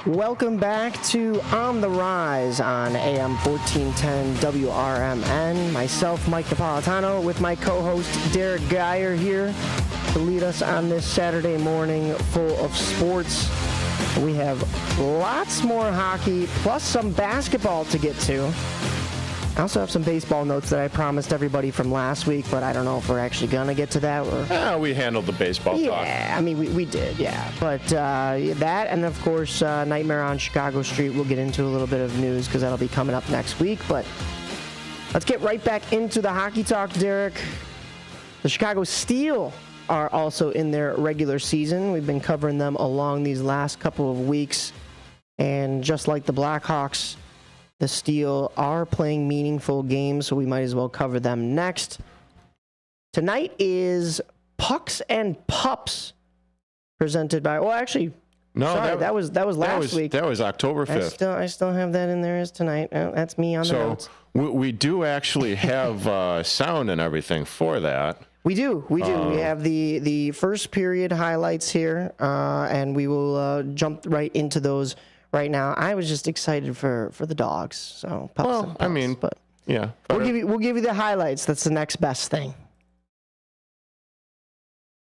Welcome back to On the Rise on AM 1410 WRMN. Myself, Mike Napolitano, with my co-host Derek Geyer here to lead us on this Saturday morning full of sports. We have lots more hockey, plus some basketball to get to. I also have some baseball notes that I promised everybody from last week, but I don't know if we're actually going to get to that. We handled the baseball talk. Yeah, I mean, we did, yeah. But that, and of course, Nightmare on Chicago Street, we'll get into a little bit of news because that'll be coming up next week. But let's get right back into the hockey talk, Derek. The Chicago Steel are also in their regular season. We've been covering them along these last couple of weeks. And just like the Blackhawks, the Steel are playing meaningful games, so we might as well cover them next. Tonight is Pucks and Pups, presented by. Well, actually, that was last week. That was October 5th. I still have that in there as tonight. That's me on the notes. We do actually have sound and everything for that. We do. We have the first period highlights here, and we will jump right into those. Right now, I was just excited for the dogs. So, Pups and Pups, but yeah, we'll give you the highlights. That's the next best thing.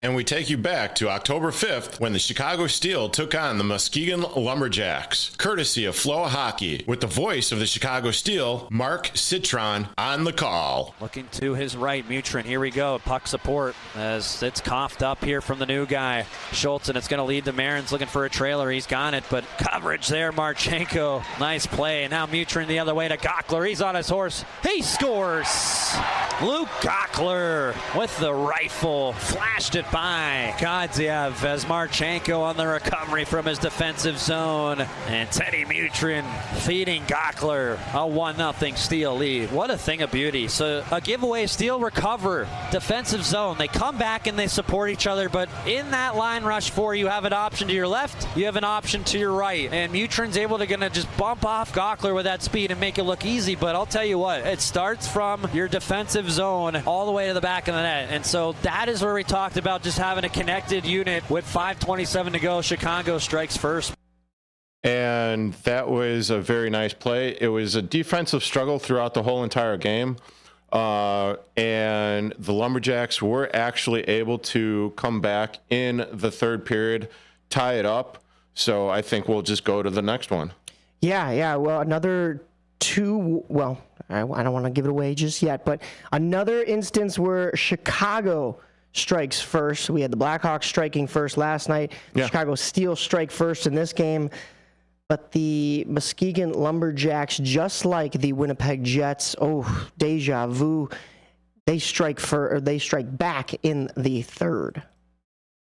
And we take you back to October 5th when the Chicago Steel took on the Muskegon Lumberjacks, courtesy of Flow Hockey, with the voice of the Chicago Steel, Mark Citron, on the call. Looking to his right, Mutrin. Here we go. Puck support as it's coughed up here from the new guy, Schultz, and it's going to lead to Marins looking for a trailer. He's got it, but coverage there, Marchenko. Nice play. And now Mutrin the other way to Gockler. He's on his horse. He scores! Luke Gockler with the rifle. Flashed it by Godziev as Marchenko on the recovery from his defensive zone. And Teddy Mutrin feeding Gockler a 1-0 Steel lead. What a thing of beauty. So a giveaway, Steel recover, defensive zone. They come back and they support each other, but in that line rush four, you have an option to your left, you have an option to your right. And Mutrin's able to just bump off Gockler with that speed and make it look easy. But I'll tell you what, it starts from your defensive zone all the way to the back of the net. And so that is where we talked about just having a connected unit. With 5:27 to go, Chicago strikes first. And that was a very nice play. It was a defensive struggle throughout the whole entire game. And the Lumberjacks were actually able to come back in the third period, tie it up. So I think we'll just go to the next one. Yeah. Well, another two. Well, I don't want to give it away just yet, but another instance where Chicago strikes first. We had the Blackhawks striking first last night. Yeah. Chicago Steel strike first in this game. But the Muskegon Lumberjacks, just like the Winnipeg Jets, deja vu, they strike back in the third.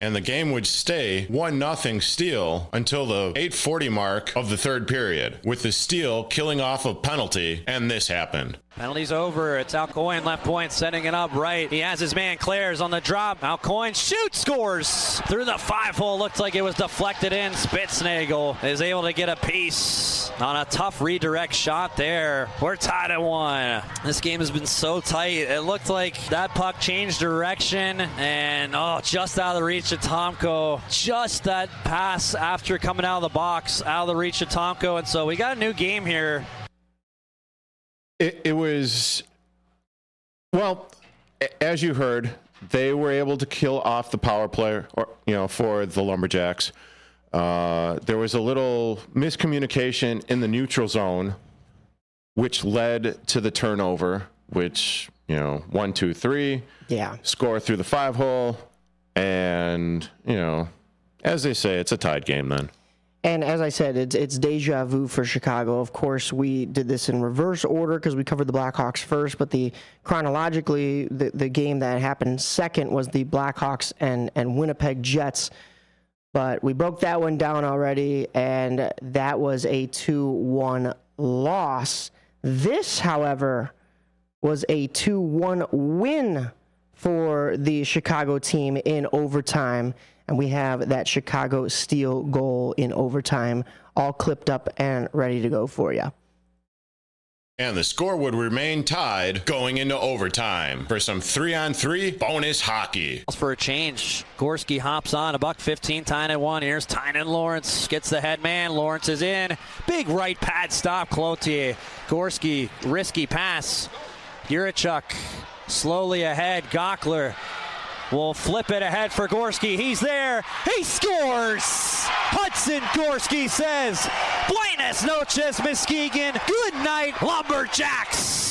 And the game would stay 1-0 Steel until the 8:40 mark of the third period, with the Steel killing off a penalty, and this happened. Penalty's over. It's Alcoin, left point, setting it up right. He has his man Clares on the drop. Alcoin shoots, scores through the 5-hole. Looked like it was deflected in. Spitznagel is able to get a piece on a tough redirect shot there. We're tied at 1. This game has been so tight. It looked like that puck changed direction and just out of the reach of Tomko. Just that pass after coming out of the box, out of the reach of Tomko. And so we got a new game here. It was, well, as you heard, they were able to kill off the power play, for the Lumberjacks. There was a little miscommunication in the neutral zone, which led to the turnover, which, 1, 2, 3. Yeah. Score through the 5-hole. And, as they say, it's a tied game then. And as I said, it's deja vu for Chicago. Of course, we did this in reverse order because we covered the Blackhawks first, but chronologically, the game that happened second was the Blackhawks and Winnipeg Jets. But we broke that one down already, and that was a 2-1 loss. This, however, was a 2-1 win for the Chicago team in overtime. And we have that Chicago Steel goal in overtime all clipped up and ready to go for you. And the score would remain tied going into overtime for some 3-on-3 bonus hockey. For a change, Gorski hops on, $1:15, Tynan 1. Here's Tynan Lawrence, gets the head man. Lawrence is in. Big right pad stop, Cloutier. Gorski, risky pass. Yurichuk slowly ahead. Gockler will flip it ahead for Gorski. He's there. He scores! Hudson Gorski says, Buenas noches, Muskegon. Good night, Lumberjacks.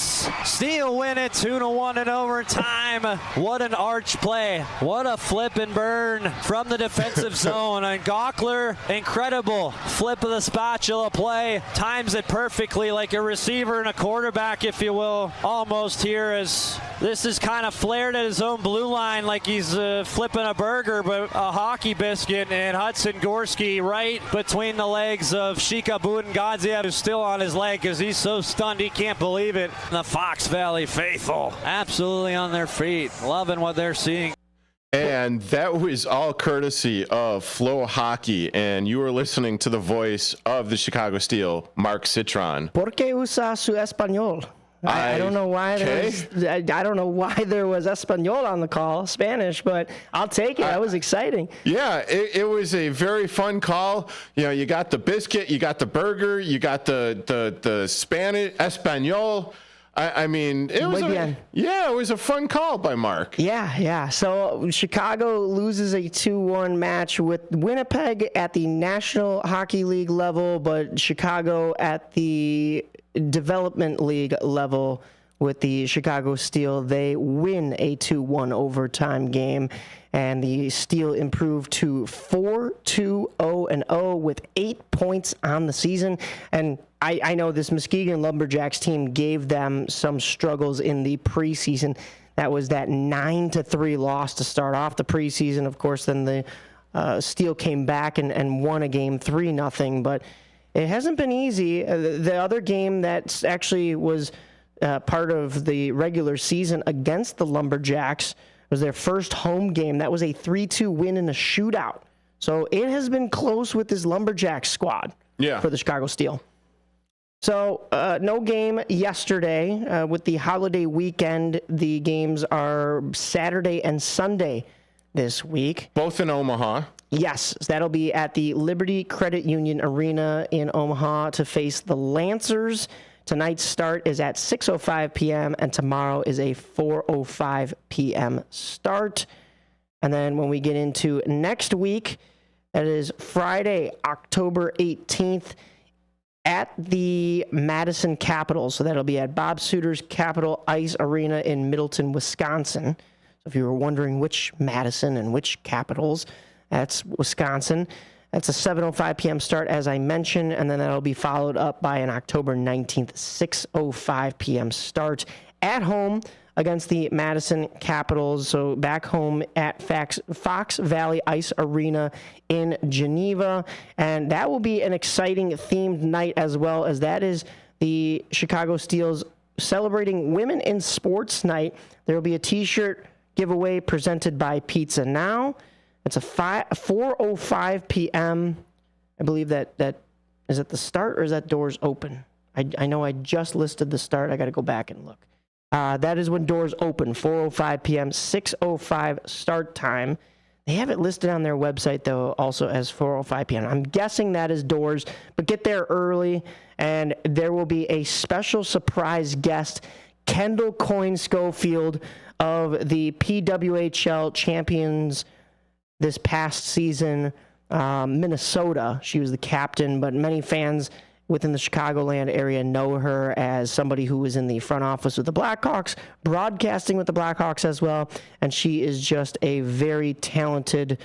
Steel win it 2-1 in overtime. What an arch play. What a flip and burn from the defensive zone. And Gockler, incredible flip of the spatula play. Times it perfectly like a receiver and a quarterback, if you will, almost here, as this is kind of flared at his own blue line like he's flipping a burger, but a hockey biscuit. And Hudson Gorski right between the legs of Shika Budengadziev, who's still on his leg because he's so stunned he can't believe it. The Fox Valley faithful absolutely on their feet, loving what they're seeing. And that was all courtesy of Flow Hockey, and you were listening to the voice of the Chicago Steel, Mark Citron. ¿Por qué usa su español? I don't know why I don't know why there was Espanol on the call, Spanish, but I'll take it. That was exciting. Yeah, it was a very fun call. You know, you got the biscuit, you got the burger, you got the Spanish Espanol. I mean, it was a fun call by Mark. Yeah. So Chicago loses a 2-1 match with Winnipeg at the National Hockey League level, but Chicago at the Development League level with the Chicago Steel. They win a 2-1 overtime game, and the Steel improved to 4-2-0-0 with 8 points on the season. And I know this Muskegon Lumberjacks team gave them some struggles in the preseason. That was that 9-3 loss to start off the preseason. Of course, then the Steel came back and won a game 3-0, but it hasn't been easy. The other game that actually was part of the regular season against the Lumberjacks was their first home game. That was a 3-2 win in a shootout. So it has been close with this Lumberjacks squad for the Chicago Steel. So no game yesterday. With the holiday weekend, the games are Saturday and Sunday this week. Both in Omaha. Yes, that'll be at the Liberty Credit Union Arena in Omaha to face the Lancers. Tonight's start is at 6:05 p.m. and tomorrow is a 4:05 p.m. start. And then when we get into next week, that is Friday, October 18th, at the Madison Capitals. So that'll be at Bob Suter's Capitol Ice Arena in Middleton, Wisconsin. So if you were wondering which Madison and which Capitals, that's Wisconsin. That's a 7:05 p.m. start, as I mentioned, and then that'll be followed up by an October 19th, 6:05 p.m. start at home against the Madison Capitals. So back home at Fox Valley Ice Arena in Geneva. And that will be an exciting themed night, as well as that is the Chicago Steel's celebrating Women in Sports Night. There will be a t-shirt giveaway presented by Pizza Now. It's a 4:05 p.m. I believe that is at the start, or is that doors open? I know I just listed the start. I got to go back and look. That is when doors open, 4:05 p.m., 6:05 start time. They have it listed on their website, though, also as 4:05 p.m. I'm guessing that is doors, but get there early, and there will be a special surprise guest, Kendall Coyne Schofield of the PWHL champions this past season, Minnesota. She was the captain, but many fans within the Chicagoland area know her as somebody who was in the front office with the Blackhawks, broadcasting with the Blackhawks as well, and she is just a very talented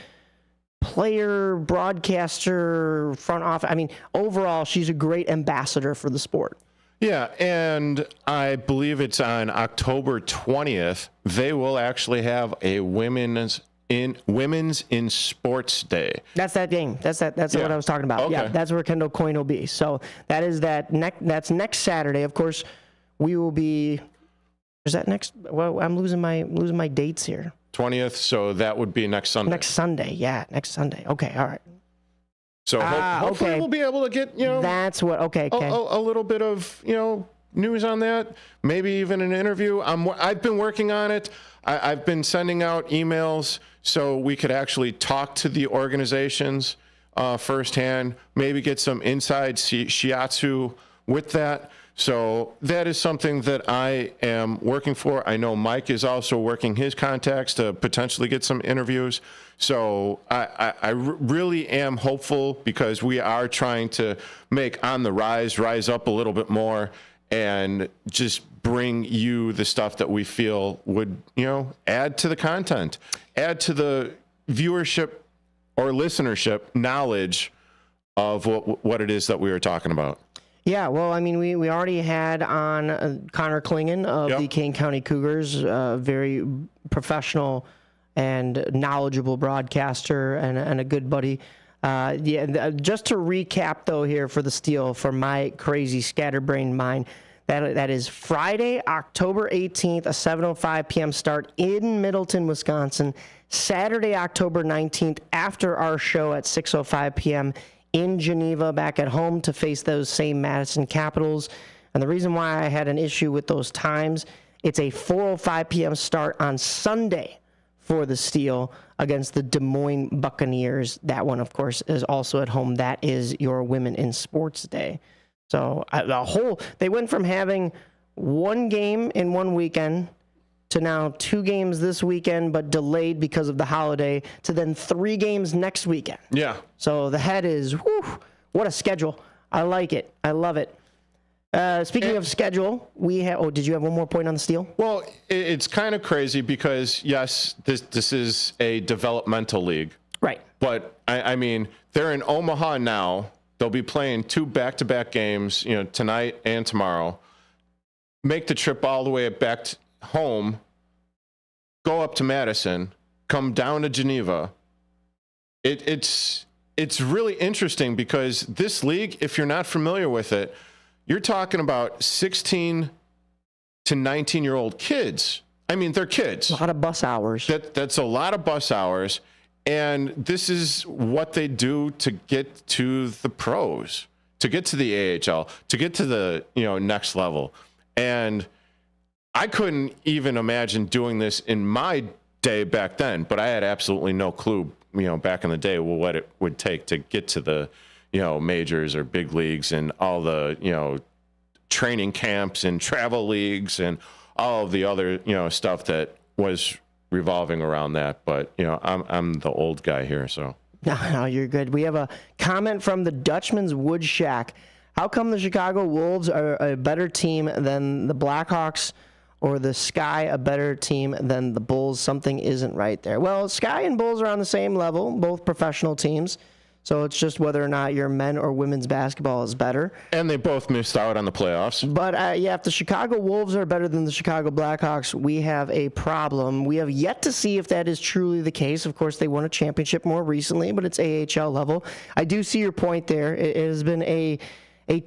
player, broadcaster, front office. I mean, overall, she's a great ambassador for the sport. Yeah, and I believe it's on October 20th, they will actually have a Women's in Sports Day. That's that game. That's what I was talking about. Okay. Yeah, that's where Kendall Coyne will be. So that is that's next Saturday. Of course, we will be. Is that next? Well, I'm losing my dates here. 20th, so that would be next Sunday. Next Sunday, yeah, next Sunday. Okay, all right. So hopefully we'll be able to get That's what. Okay. A little bit of news on that, maybe even an interview. I've been working on it. I've been sending out emails so we could actually talk to the organizations firsthand, maybe get some inside shiatsu with that. So that is something that I am working for. I know Mike is also working his contacts to potentially get some interviews. So I really am hopeful, because we are trying to make On the rise up a little bit more and just bring you the stuff that we feel would, add to the content, add to the viewership or listenership knowledge of what it is that we were talking about. Yeah, well, I mean, we already had on Connor Klingen of the Kane County Cougars, very professional and knowledgeable broadcaster and a good buddy. Just to recap, though, here for the Steel, for my crazy scatterbrained mind, that is Friday, October 18th, a 7:05 p.m. start in Middleton, Wisconsin. Saturday, October 19th, after our show at 6:05 p.m. in Geneva, back at home to face those same Madison Capitals. And the reason why I had an issue with those times, it's a 4:05 p.m. start on Sunday for the Steel against the Des Moines Buccaneers. That one, of course, is also at home. That is your Women in Sports Day. So they went from having one game in one weekend to now 2 games this weekend, but delayed because of the holiday, to then 3 games next weekend. Yeah. So the head is, what a schedule. I like it. I love it. Speaking of schedule, we have, did you have one more point on the Steel? Well, it's kind of crazy because, yes, this is a developmental league. Right. But, I mean, they're in Omaha now. They'll be playing 2 back-to-back games, tonight and tomorrow. Make the trip all the way back home, go up to Madison, come down to Geneva. It's really interesting because this league, if you're not familiar with it, you're talking about 16 to 19-year-old kids. I mean, they're kids. A lot of bus hours. That's a lot of bus hours. And this is what they do to get to the pros, to get to the AHL, to get to the next level. And I couldn't even imagine doing this in my day back then, but I had absolutely no clue, back in the day, what it would take to get to the, majors or big leagues and all the, training camps and travel leagues and all of the other, stuff that was revolving around that. But, I'm the old guy here, so. No, you're good. We have a comment from the Dutchman's Wood Shack. How come the Chicago Wolves are a better team than the Blackhawks, or the Sky a better team than the Bulls? Something isn't right there. Well, Sky and Bulls are on the same level, both professional teams. So it's just whether or not your men or women's basketball is better. And they both missed out on the playoffs. But if the Chicago Wolves are better than the Chicago Blackhawks, we have a problem. We have yet to see if that is truly the case. Of course, they won a championship more recently, but it's AHL level. I do see your point there. It has been a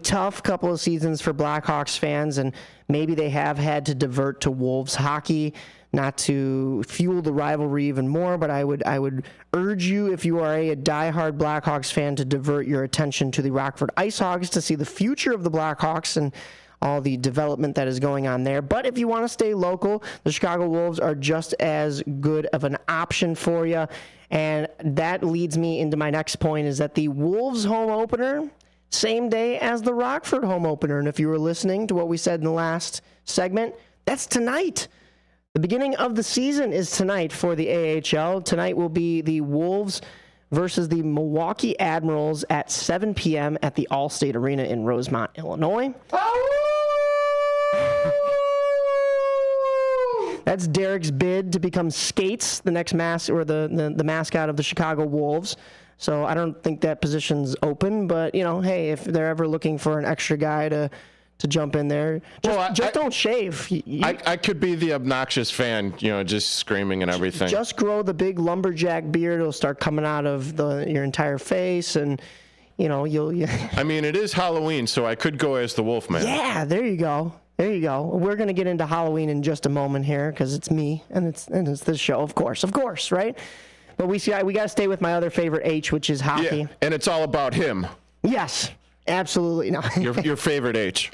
tough couple of seasons for Blackhawks fans, and maybe they have had to divert to Wolves hockey, not to fuel the rivalry even more, but I would urge you, if you are a diehard Blackhawks fan, to divert your attention to the Rockford Ice Hogs to see the future of the Blackhawks and all the development that is going on there. But if you want to stay local, the Chicago Wolves are just as good of an option for you. And that leads me into my next point, is that the Wolves home opener, same day as the Rockford home opener. And if you were listening to what we said in the last segment, that's tonight. The beginning of the season is tonight for the AHL. Tonight will be the Wolves versus the Milwaukee Admirals at 7 p.m. at the Allstate Arena in Rosemont, Illinois. That's Derek's bid to become Skates, the next the mascot of the Chicago Wolves. So I don't think that position's open, but hey, if they're ever looking for an extra guy to jump in there, just don't shave. I could be the obnoxious fan, just screaming and everything. Just grow the big lumberjack beard. It'll start coming out of your entire face, and you'll. I mean, it is Halloween, so I could go as the Wolfman. Yeah, there you go. There you go. We're gonna get into Halloween in just a moment here, because it's me and it's this show, of course, right? But we got to stay with my other favorite H, which is hockey. Yeah, and it's all about him. Yes. Absolutely not. Your favorite H.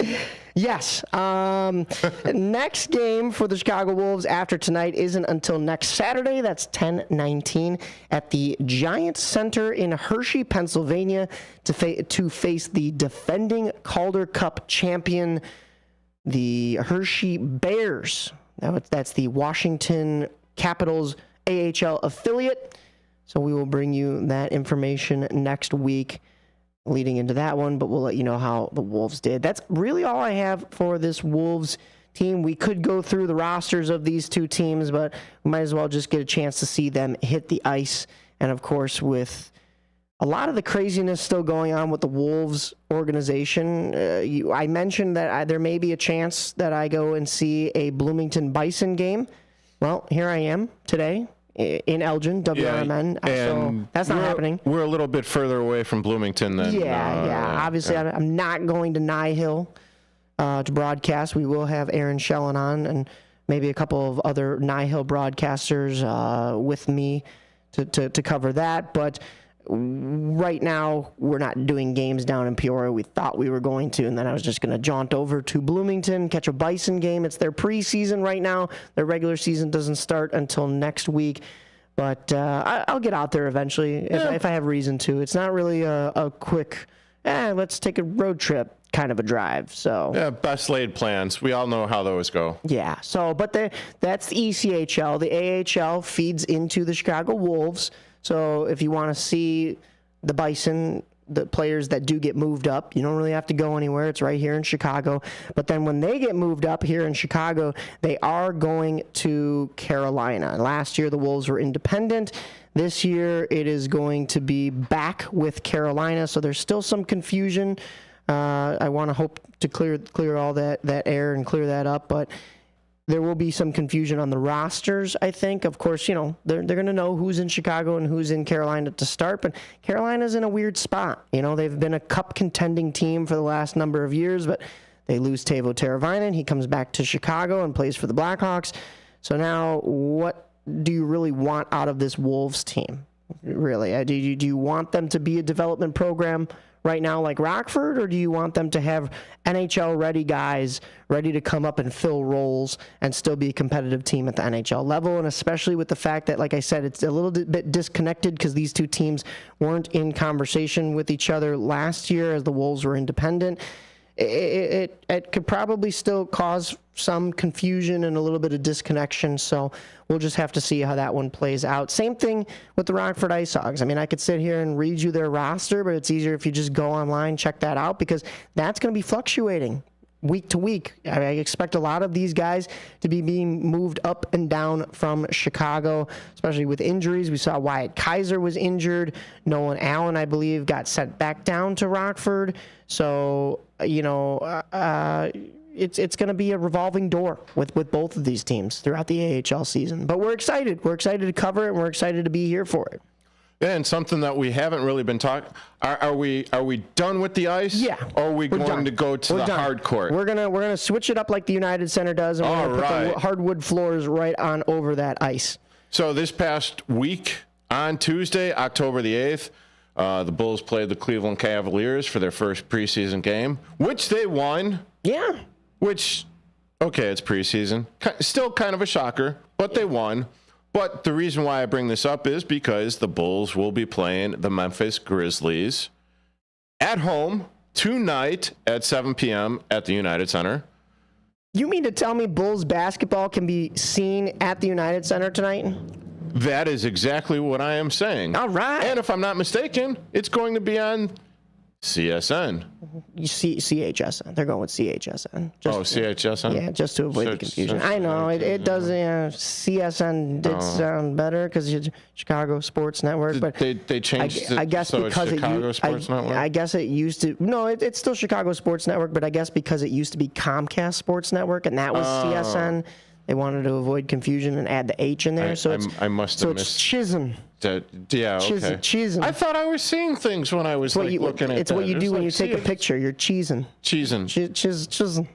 Yes. Next game for the Chicago Wolves after tonight isn't until next Saturday. That's 10/19 at the Giants Center in Hershey, Pennsylvania, to face the defending Calder Cup champion, the Hershey Bears. That's the Washington Capitals AHL affiliate. So we will bring you that information next week leading into that one, but we'll let you know how the Wolves did. That's really all I have for this Wolves team. We could go through the rosters of these two teams, but we might as well just get a chance to see them hit the ice. And of course, with a lot of the craziness still going on with the Wolves organization, I mentioned that there may be a chance that I go and see a Bloomington Bison game. Well, here I am today in Elgin, WRMN. So that's not happening. We're a little bit further away from Bloomington than. Obviously, I'm not going to Nye Hill to broadcast. We will have Aaron Schellen on and maybe a couple of other Nye Hill broadcasters with me to cover that. But right now, we're not doing games down in Peoria. We thought we were going to, and then I was just going to jaunt over to Bloomington, catch a Bison game. It's their preseason right now. Their regular season doesn't start until next week, but I'll get out there eventually if I have reason to. It's not really a quick, let's take a road trip kind of a drive. So yeah, best laid plans. We all know how those go. Yeah. So, but that's the ECHL. The AHL feeds into the Chicago Wolves. So if you want to see the Bison, the players that do get moved up, you don't really have to go anywhere. It's right here in Chicago. But then when they get moved up here in Chicago, they are going to Carolina. Last year, the Wolves were independent. This year, it is going to be back with Carolina. So there's still some confusion. I want to hope to clear all that air and clear that up. But there will be some confusion on the rosters, I think. Of course, they're going to know who's in Chicago and who's in Carolina to start, but Carolina's in a weird spot. They've been a cup contending team for the last number of years, but they lose Teuvo Teravainen. He comes back to Chicago and plays for the Blackhawks. So now what do you really want out of this Wolves team? Really? Do you want them to be a development program right now like Rockford, or do you want them to have NHL-ready guys ready to come up and fill roles and still be a competitive team at the NHL level? And especially with the fact that, like I said, it's a little bit disconnected because these two teams weren't in conversation with each other last year as the Wolves were independent. It could probably still cause some confusion and a little bit of disconnection, so we'll just have to see how that one plays out. Same thing with the Rockford Ice Hogs. I mean, I could sit here and read you their roster, but it's easier if you just go online, check that out, because that's going to be fluctuating week to week. I expect a lot of these guys to be being moved up and down from Chicago, especially with injuries. We saw Wyatt Kaiser was injured. Nolan Allen, I believe, got sent back down to Rockford. So, it's going to be a revolving door with both of these teams throughout the AHL season. But we're excited. We're excited to cover it, and we're excited to be here for it. Yeah, and something that we haven't really been talking. Are we done with the ice? Yeah. Or are we going to go to the hard court? We're gonna switch it up like the United Center does, and we're gonna put the hardwood floors right on over that ice. So this past week on Tuesday, October the 8th, the Bulls played the Cleveland Cavaliers for their first preseason game, which they won. Yeah. Which, okay, it's preseason. Still kind of a shocker, but they won. But the reason why I bring this up is because the Bulls will be playing the Memphis Grizzlies at home tonight at 7 p.m. at the United Center. You mean to tell me Bulls basketball can be seen at the United Center tonight? That is exactly what I am saying. All right. And if I'm not mistaken, it's going to be on CSN. You see CHSN. They're going with CHSN. CHSN? Yeah, just to avoid the confusion. I know. It does. CSN did sound better because it's Chicago Sports Network. But they changed I guess so because it's Chicago Sports Network? I guess it used to. No, it's still Chicago Sports Network, but I guess because it used to be Comcast Sports Network, and that was CSN, they wanted to avoid confusion and add the H in there. I must have missed. It's Chisholm. Yeah, okay. Cheesing. I thought I was seeing things when I was looking at It's what you do when you take a picture. You're cheesing. Chisholm.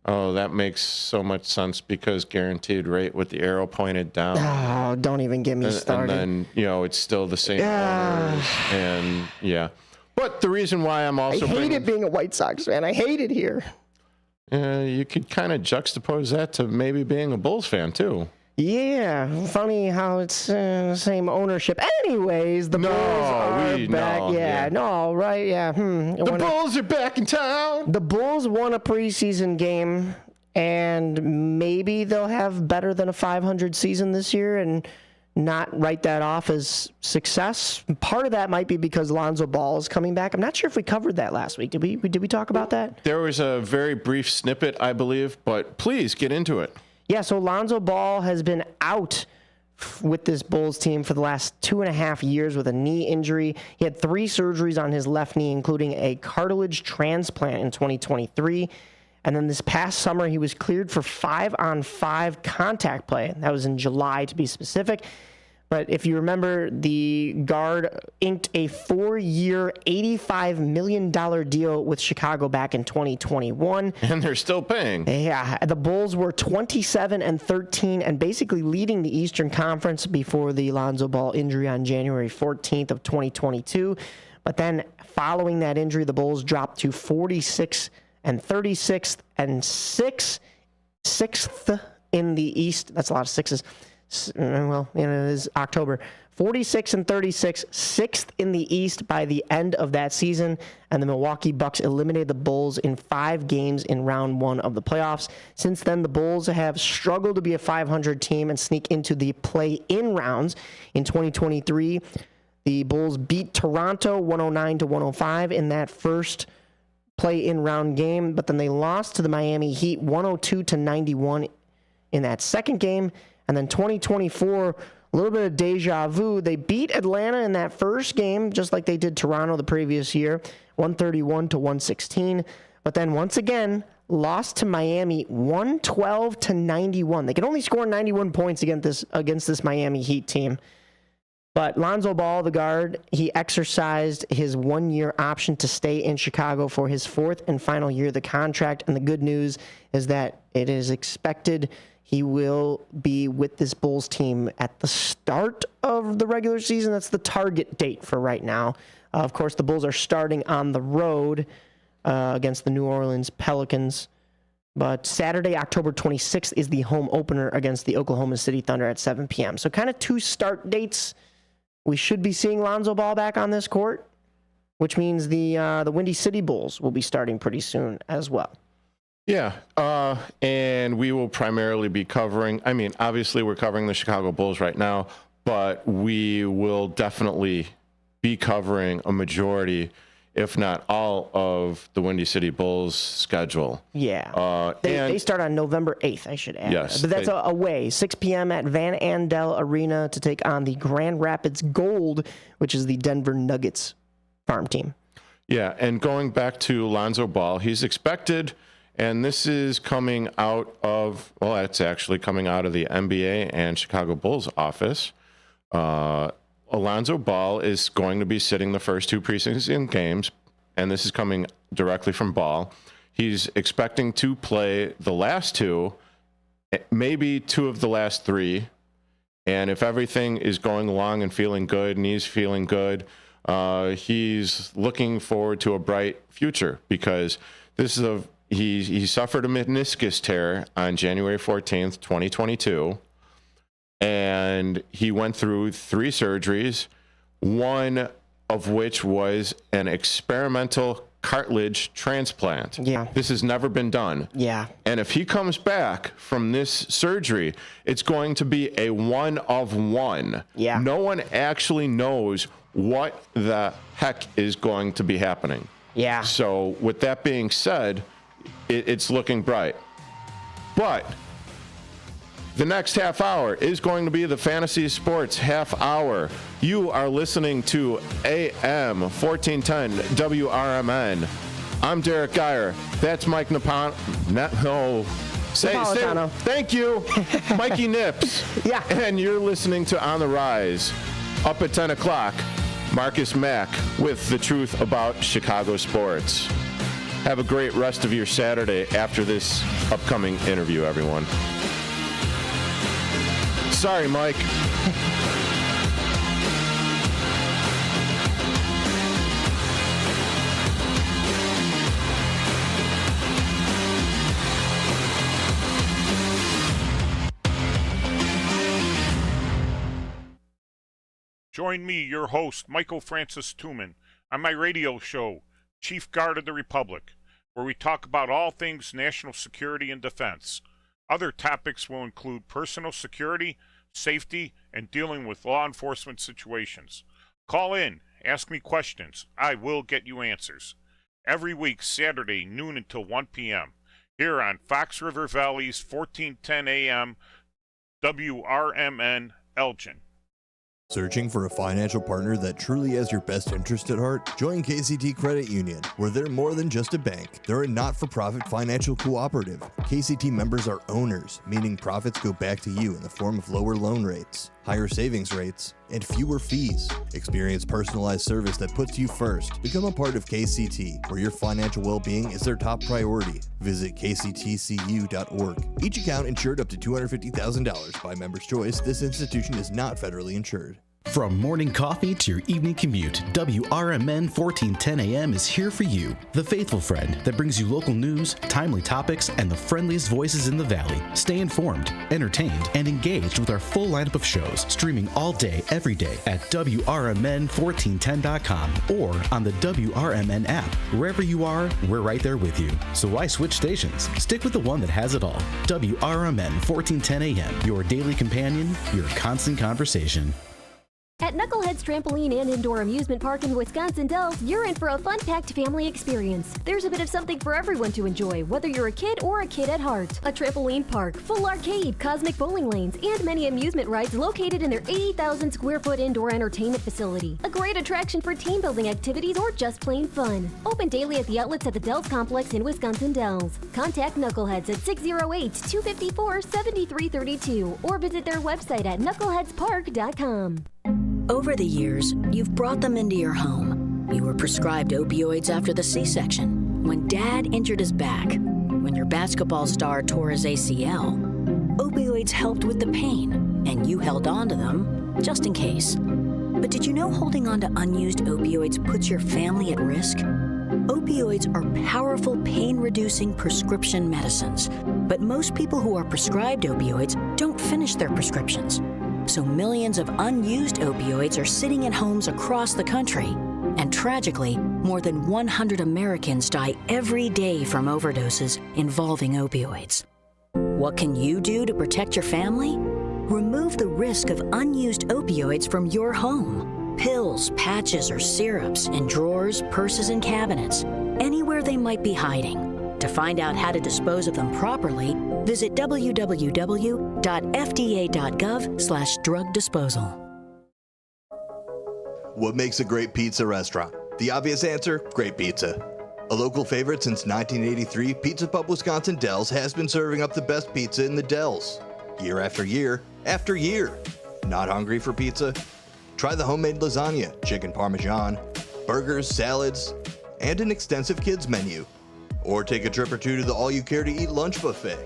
Oh, that makes so much sense because guaranteed rate with the arrow pointed down. Oh, don't even get me started. And then, it's still the same colors. And, yeah. But the reason why I'm also I hate it being a White Sox fan. I hate it here. you could kind of juxtapose that to maybe being a Bulls fan too. Yeah, funny how it's the same ownership. Anyways, the Bulls are back. The Bulls are back in town. The Bulls won a preseason game, and maybe they'll have better than a 500 season this year and not write that off as success. Part of that might be because Lonzo Ball is coming back. I'm not sure if we covered that last week. Did we talk about that? There was a very brief snippet, I believe, but please get into it. Yeah, so Lonzo Ball has been out with this Bulls team for the last 2.5 years with a knee injury. He had 3 surgeries on his left knee, including a cartilage transplant in 2023. And then this past summer, he was cleared for 5-on-5 contact play. That was in July, to be specific. But if you remember, the guard inked a 4-year, $85 million deal with Chicago back in 2021. And they're still paying. Yeah, the Bulls were 27-13 and basically leading the Eastern Conference before the Lonzo Ball injury on January 14th of 2022. But then following that injury, the Bulls dropped to 46-36 and 6th in the East. That's a lot of sixes. Well, it is October. 46-36, 6th in the East by the end of that season. And the Milwaukee Bucks eliminated the Bulls in 5 games in round 1 of the playoffs. Since then, the Bulls have struggled to be a 500 team and sneak into the play-in rounds. In 2023, the Bulls beat Toronto 109-105 in that first play-in round game, but then they lost to the Miami Heat 102-91 in that second game. And then 2024, a little bit of deja vu. They beat Atlanta in that first game, just like they did Toronto the previous year, 131-116. But then once again, lost to Miami 112-91. They could only score 91 points against this Miami Heat team. But Lonzo Ball, the guard, he exercised his 1-year option to stay in Chicago for his 4th and final year of the contract. And the good news is that it is expected he will be with this Bulls team at the start of the regular season. That's the target date for right now. Of course, the Bulls are starting on the road against the New Orleans Pelicans. But Saturday, October 26th, is the home opener against the Oklahoma City Thunder at 7 p.m. So kind of 2 start dates. We should be seeing Lonzo Ball back on this court, which means the Windy City Bulls will be starting pretty soon as well. Yeah, and we will primarily be covering, obviously we're covering the Chicago Bulls right now, but we will definitely be covering a majority, if not all, of the Windy City Bulls schedule. Yeah. They start on November 8th, I should add. Yes. But that's away, 6 p.m. at Van Andel Arena to take on the Grand Rapids Gold, which is the Denver Nuggets farm team. Yeah, and going back to Lonzo Ball, he's expected... And this is coming out of, it's actually coming out of the NBA and Chicago Bulls office. Alonzo Ball is going to be sitting the first 2 preseason games, and this is coming directly from Ball. He's expecting to play the last 2, maybe 2 of the last 3. And if everything is going along and feeling good, and he's feeling good, he's looking forward to a bright future because this is He suffered a meniscus tear on January 14th, 2022, and he went through 3 surgeries, one of which was an experimental cartilage transplant. Yeah. This has never been done. Yeah. And if he comes back from this surgery, it's going to be a 1 of 1. Yeah. No one actually knows what the heck is going to be happening. Yeah. So with that being said, it's looking bright. But the next half hour is going to be the Fantasy Sports half hour. You are listening to AM 1410 WRMN. I'm Derek Geyer. That's Mike Napolitano. Thank you, Mikey Nips. Yeah. And you're listening to On the Rise. Up at 10 o'clock, Marcus Mack with the truth about Chicago sports. Have a great rest of your Saturday after this upcoming interview, everyone. Sorry, Mike. Join me, your host, Michael Francis Tuman, on my radio show, Chief Guard of the Republic, where we talk about all things national security and defense. Other topics will include personal security, safety, and dealing with law enforcement situations. Call in, ask me questions. I will get you answers. Every week, Saturday, noon until 1 p.m., here on Fox River Valley's 1410 AM, WRMN Elgin. Searching for a financial partner that truly has your best interest at heart? Join KCT Credit Union, where they're more than just a bank. They're a not-for-profit financial cooperative. KCT members are owners, meaning profits go back to you in the form of lower loan rates, higher savings rates, and fewer fees. Experience personalized service that puts you first. Become a part of KCT, where your financial well-being is their top priority. Visit kctcu.org. Each account insured up to $250,000 by member's choice. This institution is not federally insured. From morning coffee to your evening commute, WRMN 1410 AM is here for you. The faithful friend that brings you local news, timely topics, and the friendliest voices in the Valley. Stay informed, entertained, and engaged with our full lineup of shows, streaming all day, every day at WRMN1410.com or on the WRMN app. Wherever you are, we're right there with you. So why switch stations? Stick with the one that has it all. WRMN 1410 AM, your daily companion, your constant conversation. At Knucklehead's Trampoline and Indoor Amusement Park in Wisconsin Dells, you're in for a fun-packed family experience. There's a bit of something for everyone to enjoy, whether you're a kid or a kid at heart. A trampoline park, full arcade, cosmic bowling lanes, and many amusement rides located in their 80,000 square foot indoor entertainment facility. A great attraction for team building activities or just plain fun. Open daily at the outlets at the Dells Complex in Wisconsin Dells. Contact Knuckleheads at 608-254-7332 or visit their website at knuckleheadspark.com. Over the years, you've brought them into your home. You were prescribed opioids after the C-section, when Dad injured his back, when your basketball star tore his ACL. Opioids helped with the pain, and you held on to them just in case. But did you know holding on to unused opioids puts your family at risk? Opioids are powerful pain-reducing prescription medicines, but most people who are prescribed opioids don't finish their prescriptions. So millions of unused opioids are sitting in homes across the country. And tragically, more than 100 Americans die every day from overdoses involving opioids. What can you do to protect your family? Remove the risk of unused opioids from your home. Pills, patches, or syrups in drawers, purses, and cabinets, anywhere they might be hiding. To find out how to dispose of them properly, visit www.fda.gov/drug disposal. What makes a great pizza restaurant? The obvious answer, great pizza. A local favorite since 1983, Pizza Pub Wisconsin Dells has been serving up the best pizza in the Dells. Year after year after year. Not hungry for pizza? Try the homemade lasagna, chicken parmesan, burgers, salads, and an extensive kids menu. Or take a trip or two to the all-you-care-to-eat lunch buffet.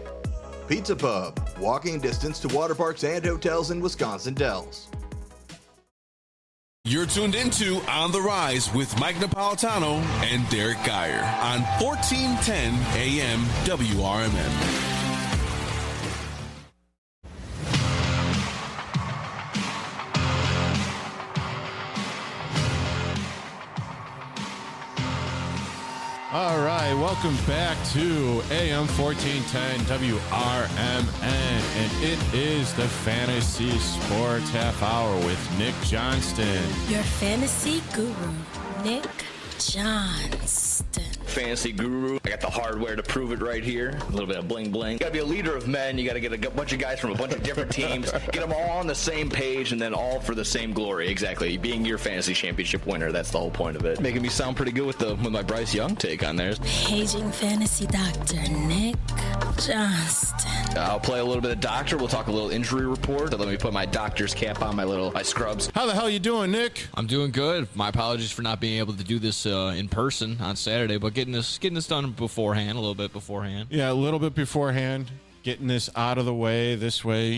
Pizza Pub, walking distance to water parks and hotels in Wisconsin Dells. You're tuned into On the Rise with Mike Napolitano and Derek Geyer on 1410 AM WRMN. All right, welcome back to AM 1410 WRMN, and it is the Fantasy Sports Half Hour with Nick Johnston. Your fantasy guru, Nick Johnston. Fantasy guru. I got the hardware to prove it right here. A little bit of bling bling. You gotta be a leader of men. You gotta get a bunch of guys from a bunch of different teams, get them all on the same page, and then all for the same glory. Exactly. Being your fantasy championship winner. That's the whole point of it. Making me sound pretty good with my Bryce Young take on there. Paging fantasy doctor, Nick Johnston. I'll play a little bit of doctor. We'll talk a little injury report. Let me put my doctor's cap on, my scrubs. How the hell you doing, Nick? I'm doing good. My apologies for not being able to do this in person on Saturday, but getting this done beforehand, a little bit beforehand. Yeah, a little bit beforehand. Getting this out of the way. This way,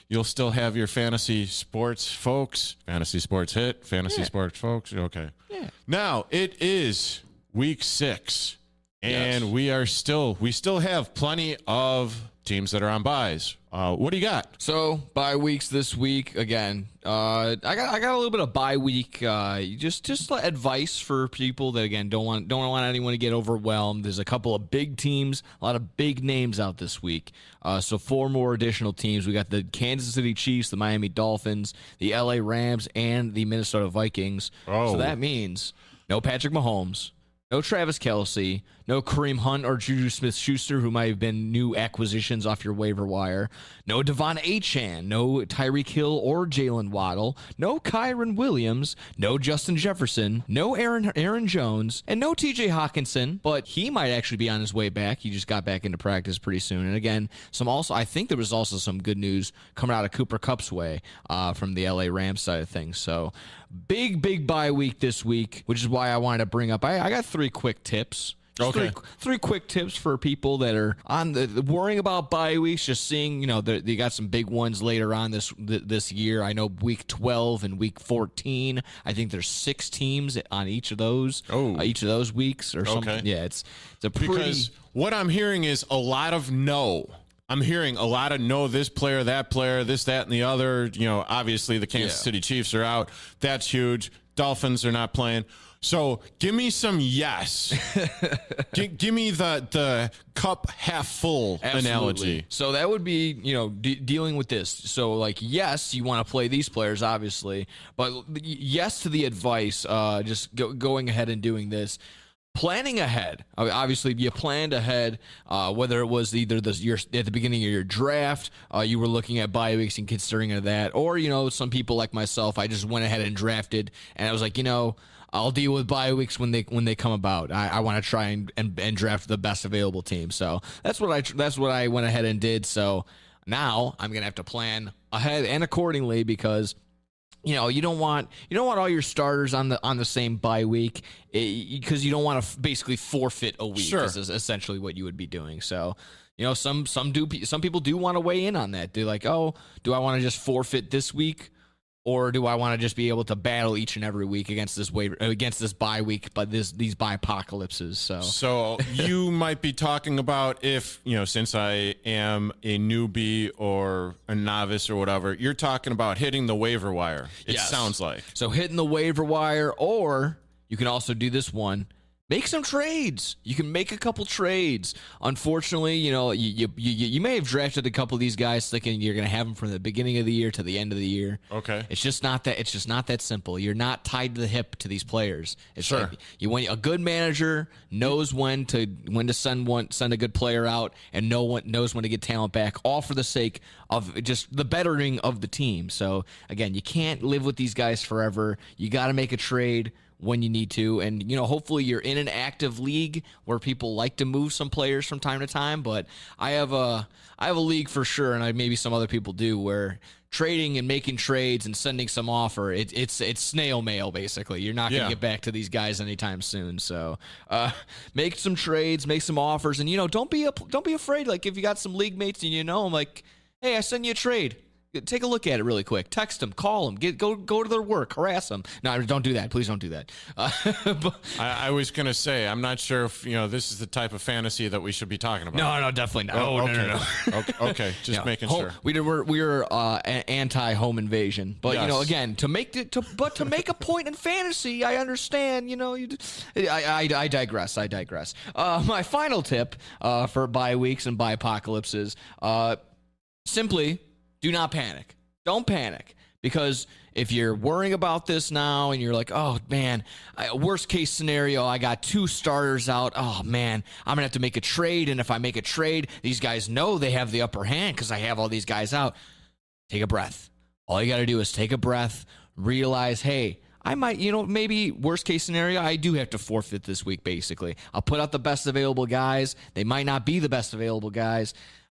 you'll still have your fantasy sports folks. Fantasy sports hit. Fantasy sports folks. Okay. Yeah. Now, it is week 6. And we still have plenty of teams that are on buys. What do you got? So bye weeks this week again. I got a little bit of bye week. Just advice for people that again don't want anyone to get overwhelmed. There's a couple of big teams, a lot of big names out this week. So 4 more additional teams. We got the Kansas City Chiefs, the Miami Dolphins, the LA Rams, and the Minnesota Vikings. So that means no Patrick Mahomes, no Travis Kelce, no Kareem Hunt or Juju Smith-Schuster, who might have been new acquisitions off your waiver wire. No Devon Achane, no Tyreek Hill or Jalen Waddle, no Kyron Williams, no Justin Jefferson, no Aaron Jones, and no TJ Hawkinson, but he might actually be on his way back. He just got back into practice pretty soon. And again, I think there was also some good news coming out of Cooper Kupp's way from the LA Rams side of things. So big bye week this week, which is why I wanted to bring up, I got 3 quick tips. Okay. Three quick tips for people that are on the worrying about bye weeks, just seeing, they got some big ones later on this year. I know week 12 and week 14. I think there's 6 teams on each of those weeks or something. Yeah, it's a pretty. Because what I'm hearing is a lot of no. I'm hearing a lot of no, this player, that player, this, that, and the other. Obviously the Kansas City Chiefs are out. That's huge. Dolphins are not playing. So give me some yes. Give me the cup half full analogy. So that would be, dealing with this. So yes, you want to play these players, obviously, but yes to the advice, just going ahead and doing this. Planning ahead. Obviously, you planned ahead, whether it was either at the beginning of your draft, you were looking at bye weeks and considering that, or, some people like myself, I just went ahead and drafted, and I was like, I'll deal with bye weeks when they come about. I want to try and draft the best available team. So that's what I went ahead and did. So now I'm gonna have to plan ahead and accordingly, because you don't want all your starters on the same bye week, because you don't want to basically forfeit a week. Sure. This is essentially what you would be doing. So some people do want to weigh in on that. They're like, oh, do I want to just forfeit this week? Or do I want to just be able to battle each and every week against this bye week, but these bye apocalypses? So you might be talking about if, since I am a newbie or a novice or whatever, you're talking about hitting the waiver wire. It sounds like. So hitting the waiver wire, or you can also do this one. Make some trades. You can make a couple trades. Unfortunately, you may have drafted a couple of these guys thinking you're going to have them from the beginning of the year to the end of the year. Okay. It's just not that simple. You're not tied to the hip to these players. It's sure. Like a good manager knows when to send a good player out, and knows when to get talent back, all for the sake of just the bettering of the team. So again, you can't live with these guys forever. You got to make a trade when you need to, and hopefully you're in an active league where people like to move some players from time to time. But I have a league for sure, and maybe some other people do, where trading and making trades and sending some offer, it's snail mail basically. You're not going to get back to these guys anytime soon. So make some trades, make some offers, and don't be afraid. Like if you got some league mates and I'm like, hey, I send you a trade. Take a look at it really quick. Text them, call them, go to their work, harass them. No, don't do that. Please don't do that. I was going to say, I'm not sure if this is the type of fantasy that we should be talking about. No, definitely not. Okay. No. Okay, just making sure. We're anti-home invasion, but yes. Again, to make a point in fantasy, I understand. I digress. My final tip for bye weeks and bye apocalypses, simply. Do not panic. Don't panic. Because if you're worrying about this now and you're like, oh, man, worst case scenario, I got 2 starters out. Oh, man, I'm going to have to make a trade. And if I make a trade, these guys know they have the upper hand because I have all these guys out. Take a breath. All you got to do is take a breath, realize, hey, I might, maybe worst case scenario, I do have to forfeit this week, basically. I'll put out the best available guys. They might not be the best available guys,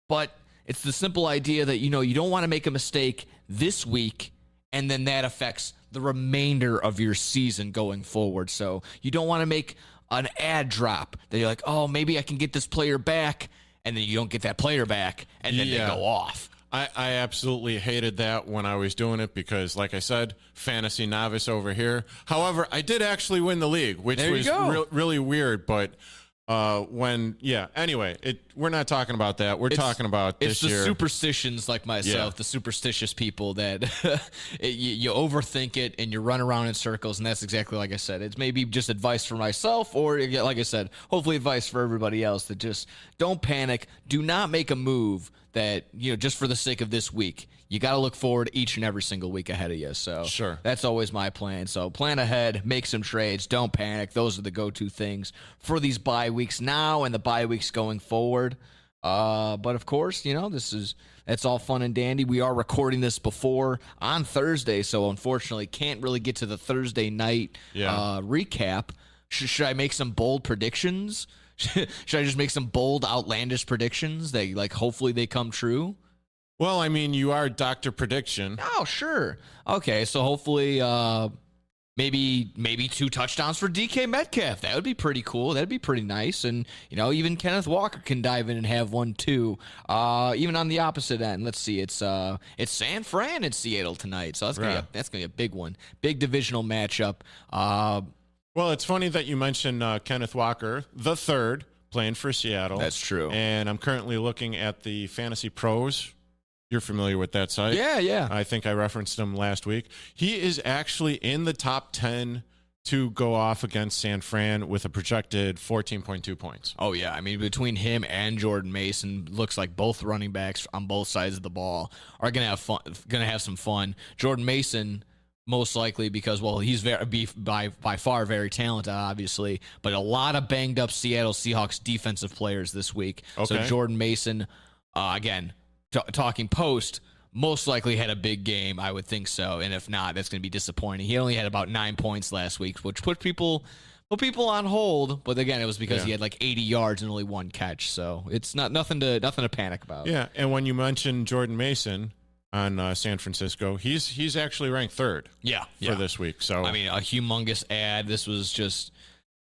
but it's the simple idea that, you don't want to make a mistake this week, and then that affects the remainder of your season going forward. So you don't want to make an ad drop that you're like, oh, maybe I can get this player back, and then you don't get that player back, and then they go off. I absolutely hated that when I was doing it because, like I said, fantasy novice over here. However, I did actually win the league, which was really weird, but Anyway, we're not talking about that. We're talking about this It's the year. superstitions like myself, the superstitious people that you overthink it and you run around in circles, and that's exactly like I said. It's maybe just advice for myself, or like I said, hopefully advice for everybody else, that just don't panic. Do not make a move that, just for the sake of this week. You got to look forward each and every single week ahead of you. So sure, that's always my plan. So plan ahead, make some trades, don't panic. Those are the go-to things for these bye weeks now and the bye weeks going forward. But of course, that's all fun and dandy. We are recording this before on Thursday, so unfortunately can't really get to the Thursday night recap. Should I make some bold predictions? Should I just make some bold, outlandish predictions that hopefully they come true? Well, I mean, you are Dr. Prediction. Oh, sure. Okay, so hopefully maybe 2 touchdowns for DK Metcalf. That would be pretty cool. That'd be pretty nice. And, even Kenneth Walker can dive in and have one too. Even on the opposite end, let's see. It's San Fran in Seattle tonight. So that's gonna be a big one. Big divisional matchup. Well, it's funny that you mentioned Kenneth Walker, the third, playing for Seattle. That's true. And I'm currently looking at the Fantasy Pros. You're familiar with that site? Yeah. I think I referenced him last week. He is actually in the top 10 to go off against San Fran with a projected 14.2 points. Oh, yeah. I mean, between him and Jordan Mason, looks like both running backs on both sides of the ball are going to have some fun. Jordan Mason, most likely because, he's by far very talented, obviously, but a lot of banged up Seattle Seahawks defensive players this week. Okay. So Jordan Mason, again, talking post, most likely had a big game. I would think so, and if not, that's going to be disappointing. He only had about 9 points last week, which put people on hold. But again, it was because he had 80 yards and only 1 catch. So it's nothing to panic about. Yeah, and when you mentioned Jordan Mason on San Francisco, he's actually ranked 3rd. For this week. So I mean, a humongous ad. This was just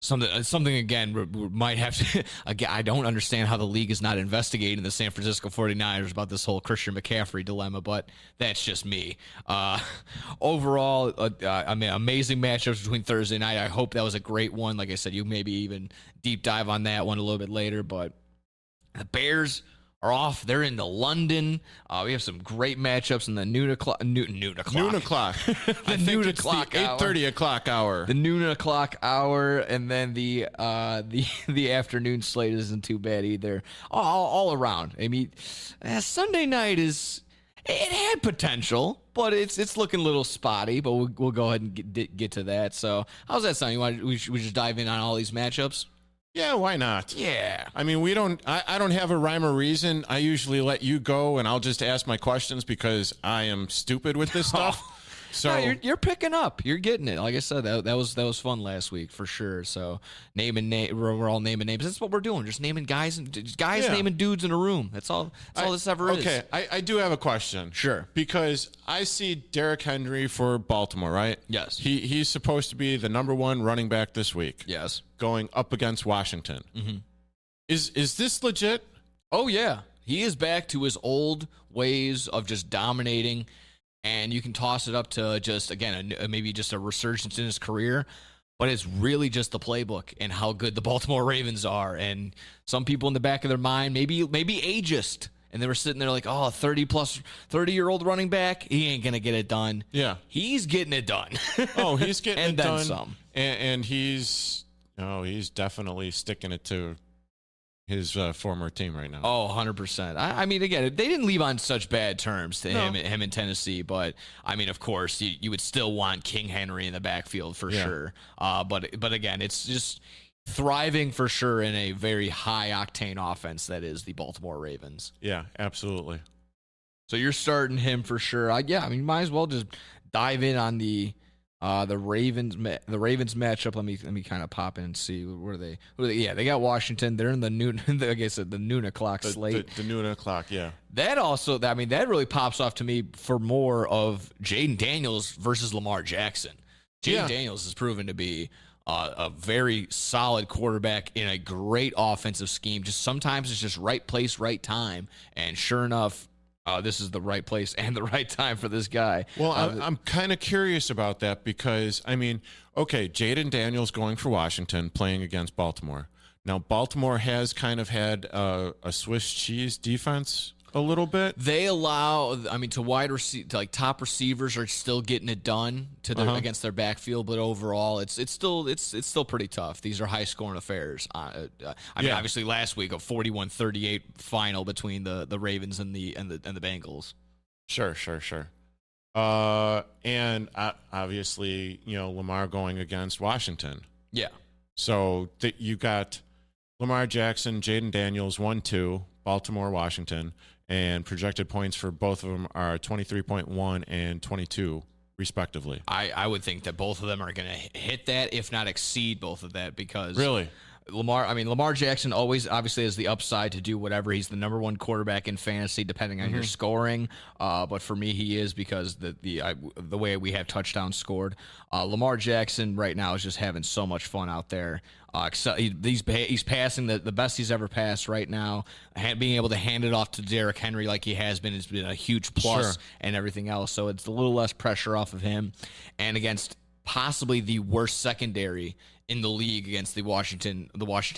something again, might have to, again, I don't understand how the league is not investigating the San Francisco 49ers about this whole Christian McCaffrey dilemma, but that's just me. Overall, amazing matchups between Thursday night. I hope that was a great one. Like I said, you maybe even deep dive on that one a little bit later, but the Bears are off. They're into London. We have some great matchups in the noon o'clock. The noon o'clock hour. 8:30 o'clock hour. The noon o'clock hour, and then the afternoon slate isn't too bad either. All around. I mean, Sunday night it had potential, but it's looking a little spotty. But we'll go ahead and get to that. So how's that sound? We just dive in on all these matchups? Yeah, why not? Yeah. I mean, I don't have a rhyme or reason. I usually let you go, and I'll just ask my questions because I am stupid with this stuff. So no, you're picking up. You're getting it. Like I said, that was fun last week for sure. So we're all naming names. That's what we're doing. Just naming guys naming dudes in a room. That's all this ever is. Okay, I do have a question. Sure. Because I see Derrick Henry for Baltimore, right? Yes. He's supposed to be the number 1 running back this week. Yes. Going up against Washington. Mm-hmm. Is this legit? Oh yeah, he is back to his old ways of just dominating. And you can toss it up to just, again, maybe just a resurgence in his career. But it's really just the playbook and how good the Baltimore Ravens are. And some people in the back of their mind, maybe ageist. And they were sitting there like, 30-year-old running back, he ain't going to get it done. Yeah. He's getting it done. Oh, he's getting and it then done. some. And he's definitely sticking it to his former team right now. Oh, 100%. I mean, again, they didn't leave on such bad terms to him in Tennessee, but I mean, of course, you would still want King Henry in the backfield for sure. But again, it's just thriving for sure in a very high octane offense that is the Baltimore Ravens. Yeah, absolutely. So you're starting him for sure. I mean, might as well just dive in on the Ravens matchup. Let me kind of pop in and see where they. Yeah, they got Washington. They're in the noon. Like I said, the noon o'clock slate. The noon o'clock. Yeah. That also. I mean, that really pops off to me for more of Jaden Daniels versus Lamar Jackson. Jaden Daniels has proven to be a very solid quarterback in a great offensive scheme. Just sometimes it's just right place, right time, and sure enough. This is the right place and the right time for this guy. Well, I'm kind of curious about that because, I mean, okay, Jaden Daniels going for Washington, playing against Baltimore. Now, Baltimore has kind of had a Swiss cheese defense a little bit. They allow, to top receivers are still getting it done against their backfield, but overall, it's still pretty tough. These are high scoring affairs. Obviously, last week a 41-38 final between the Ravens and the Bengals. Sure. And obviously, Lamar going against Washington. Yeah. So you got Lamar Jackson, Jaden Daniels, 1-2, Baltimore, Washington, and projected points for both of them are 23.1 and 22, respectively. I would think that both of them are going to hit that, if not exceed both of that, because really. Lamar Jackson always obviously has the upside to do whatever. He's the number one quarterback in fantasy, depending on your scoring. But for me, he is because the way we have touchdowns scored. Lamar Jackson right now is just having so much fun out there. He's passing the best he's ever passed right now. Being able to hand it off to Derrick Henry like he has been a huge plus, and everything else. So it's a little less pressure off of him, and against possibly the worst secondary in the league against the Washington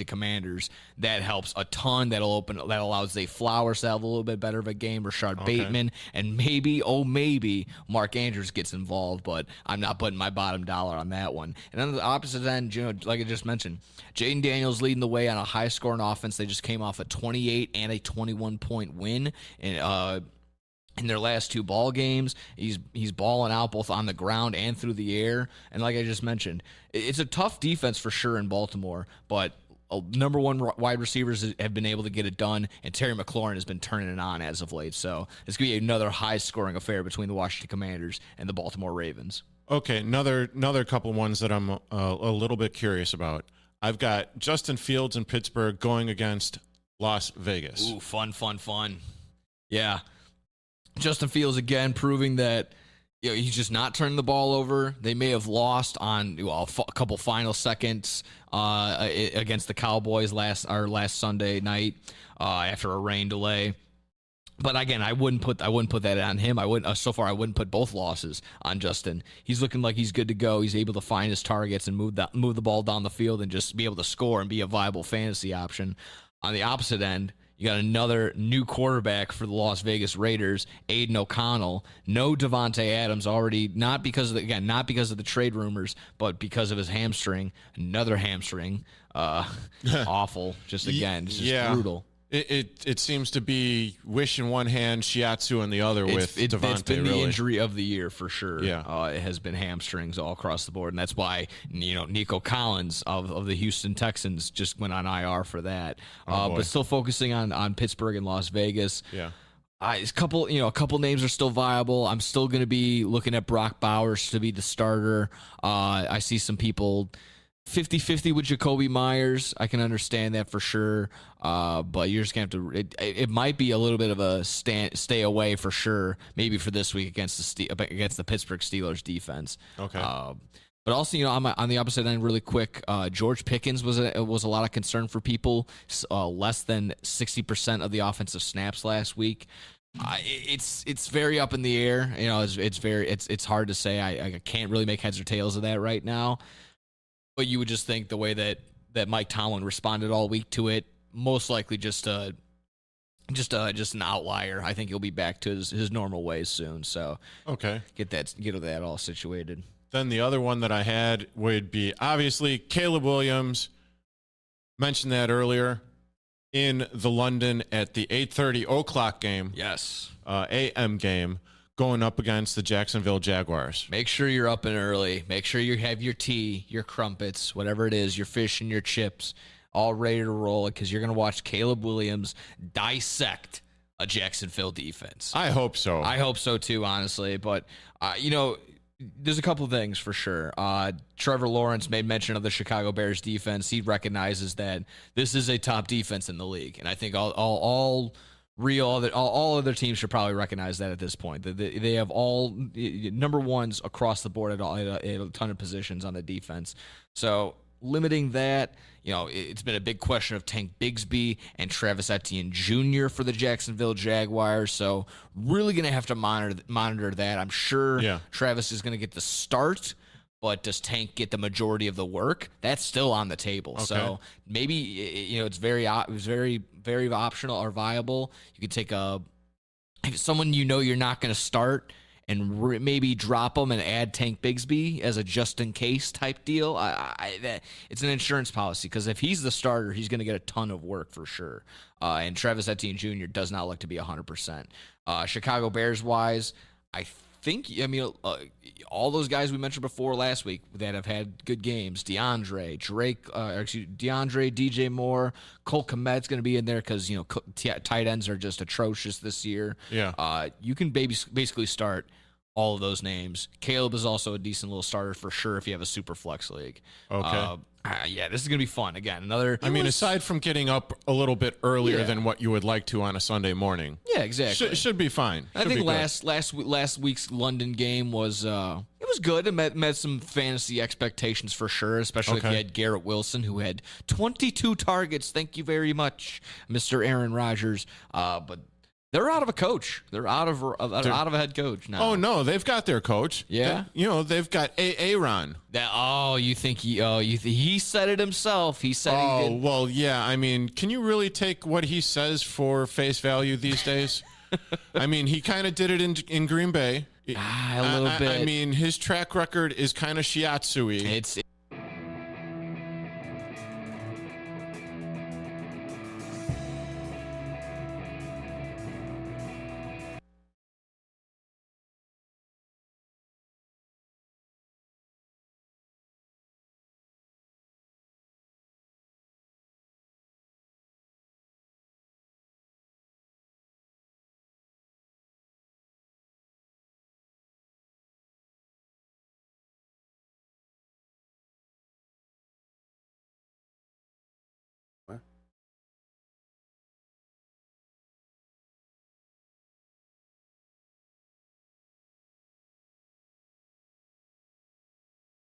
Commanders. That helps a ton. That allows Zay Flowers to have a little bit better of a game, Rashard Bateman, and maybe Mark Andrews gets involved, but I'm not putting my bottom dollar on that one. And on the opposite end, like I just mentioned, Jaden Daniels leading the way on a high scoring offense. They just came off a 28 and a 21-point win in their last two ball games. He's balling out both on the ground and through the air. And like I just mentioned, it's a tough defense for sure in Baltimore, but number one wide receivers have been able to get it done, and Terry McLaurin has been turning it on as of late. So it's going to be another high-scoring affair between the Washington Commanders and the Baltimore Ravens. Okay, another couple ones that I'm a little bit curious about. I've got Justin Fields in Pittsburgh going against Las Vegas. Ooh, fun. Yeah. Justin Fields again proving that he's just not turning the ball over. They may have lost on a couple final seconds against the Cowboys last Sunday night after a rain delay. But again, I wouldn't put that on him. I wouldn't put both losses on Justin. He's looking like he's good to go. He's able to find his targets and move the ball down the field and just be able to score and be a viable fantasy option. On the opposite end, you got another new quarterback for the Las Vegas Raiders, Aiden O'Connell. No Devontae Adams already, not because of the trade rumors, but because of his hamstring. Another hamstring. Awful. Just brutal. It seems to be wish in one hand, shiatsu in the other with Devontae. It's been the injury of the year for sure. Yeah. It has been hamstrings all across the board, and that's why Nico Collins of the Houston Texans just went on IR for that. But still focusing on Pittsburgh and Las Vegas. Yeah. A couple names are still viable. I'm still going to be looking at Brock Bowers to be the starter. I see some people 50-50 with Jacoby Myers. I can understand that for sure. But you're just going to have to it might be a little bit of a stay away for sure, maybe for this week against the Pittsburgh Steelers defense. Okay. But also, on the opposite end, really quick, George Pickens was a lot of concern for people. Less than 60% of the offensive snaps last week. It's very up in the air. It's hard to say. I can't really make heads or tails of that right now. But you would just think the way that Mike Tomlin responded all week to it, most likely just an outlier. I think he'll be back to his normal ways soon. So get that all situated. Then the other one that I had would be obviously Caleb Williams. Mentioned that earlier in the London at the 8:30 o'clock game. Yes, a.m. game. Going up against the Jacksonville Jaguars. Make sure you're up and early. Make sure you have your tea, your crumpets, whatever it is, your fish and your chips, all ready to roll, because you're going to watch Caleb Williams dissect a Jacksonville defense. I hope so. I hope so too, honestly. But, there's a couple things for sure. Trevor Lawrence made mention of the Chicago Bears defense. He recognizes that this is a top defense in the league. And I think all other teams should probably recognize that at this point. They have all number ones across the board at a ton of positions on the defense. So limiting that, it's been a big question of Tank Bigsby and Travis Etienne Jr. for the Jacksonville Jaguars. So really going to have to monitor that. I'm sure Travis is going to get the start, but does Tank get the majority of the work? That's still on the table. Okay. So maybe it's very optional or viable. You could take if it's someone you're not going to start and maybe drop them and add Tank Bigsby as a just-in-case type deal. It's an insurance policy because if he's the starter, he's going to get a ton of work for sure. And Travis Etienne Jr. does not look to be 100%. Chicago Bears-wise, I think, all those guys we mentioned before last week that have had good games, DeAndre, DJ Moore, Cole Kmet's going to be in there because, tight ends are just atrocious this year. Yeah. You can basically start all of those names. Caleb is also a decent little starter for sure if you have a super flex league. Okay. Yeah, this is going to be fun. Again, aside from getting up a little bit earlier than what you would like to on a Sunday morning. Yeah, exactly. Should be fine. I think last week's London game was it was good. It met some fantasy expectations for sure, especially if you had Garrett Wilson, who had 22 targets. Thank you very much, Mr. Aaron Rodgers. But they're out of a coach. They're out of a head coach now. Oh no, they've got their coach. Yeah, they've got Aaron. You think he said it himself? He said. Oh well, yeah. I mean, can you really take what he says for face value these days? I mean, he kind of did it in Green Bay. A little bit. I mean, his track record is kind of shiatsu-y.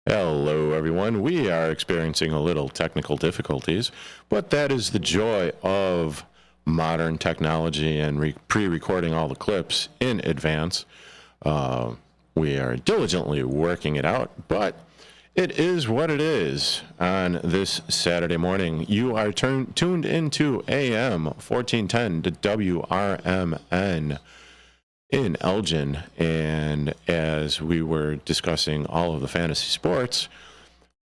Hello, everyone. We are experiencing a little technical difficulties, but that is the joy of modern technology and pre-recording all the clips in advance. We are diligently working it out, but it is what it is on this Saturday morning. You are tuned into AM 1410 to WRMN in Elgin, and as we were discussing all of the fantasy sports,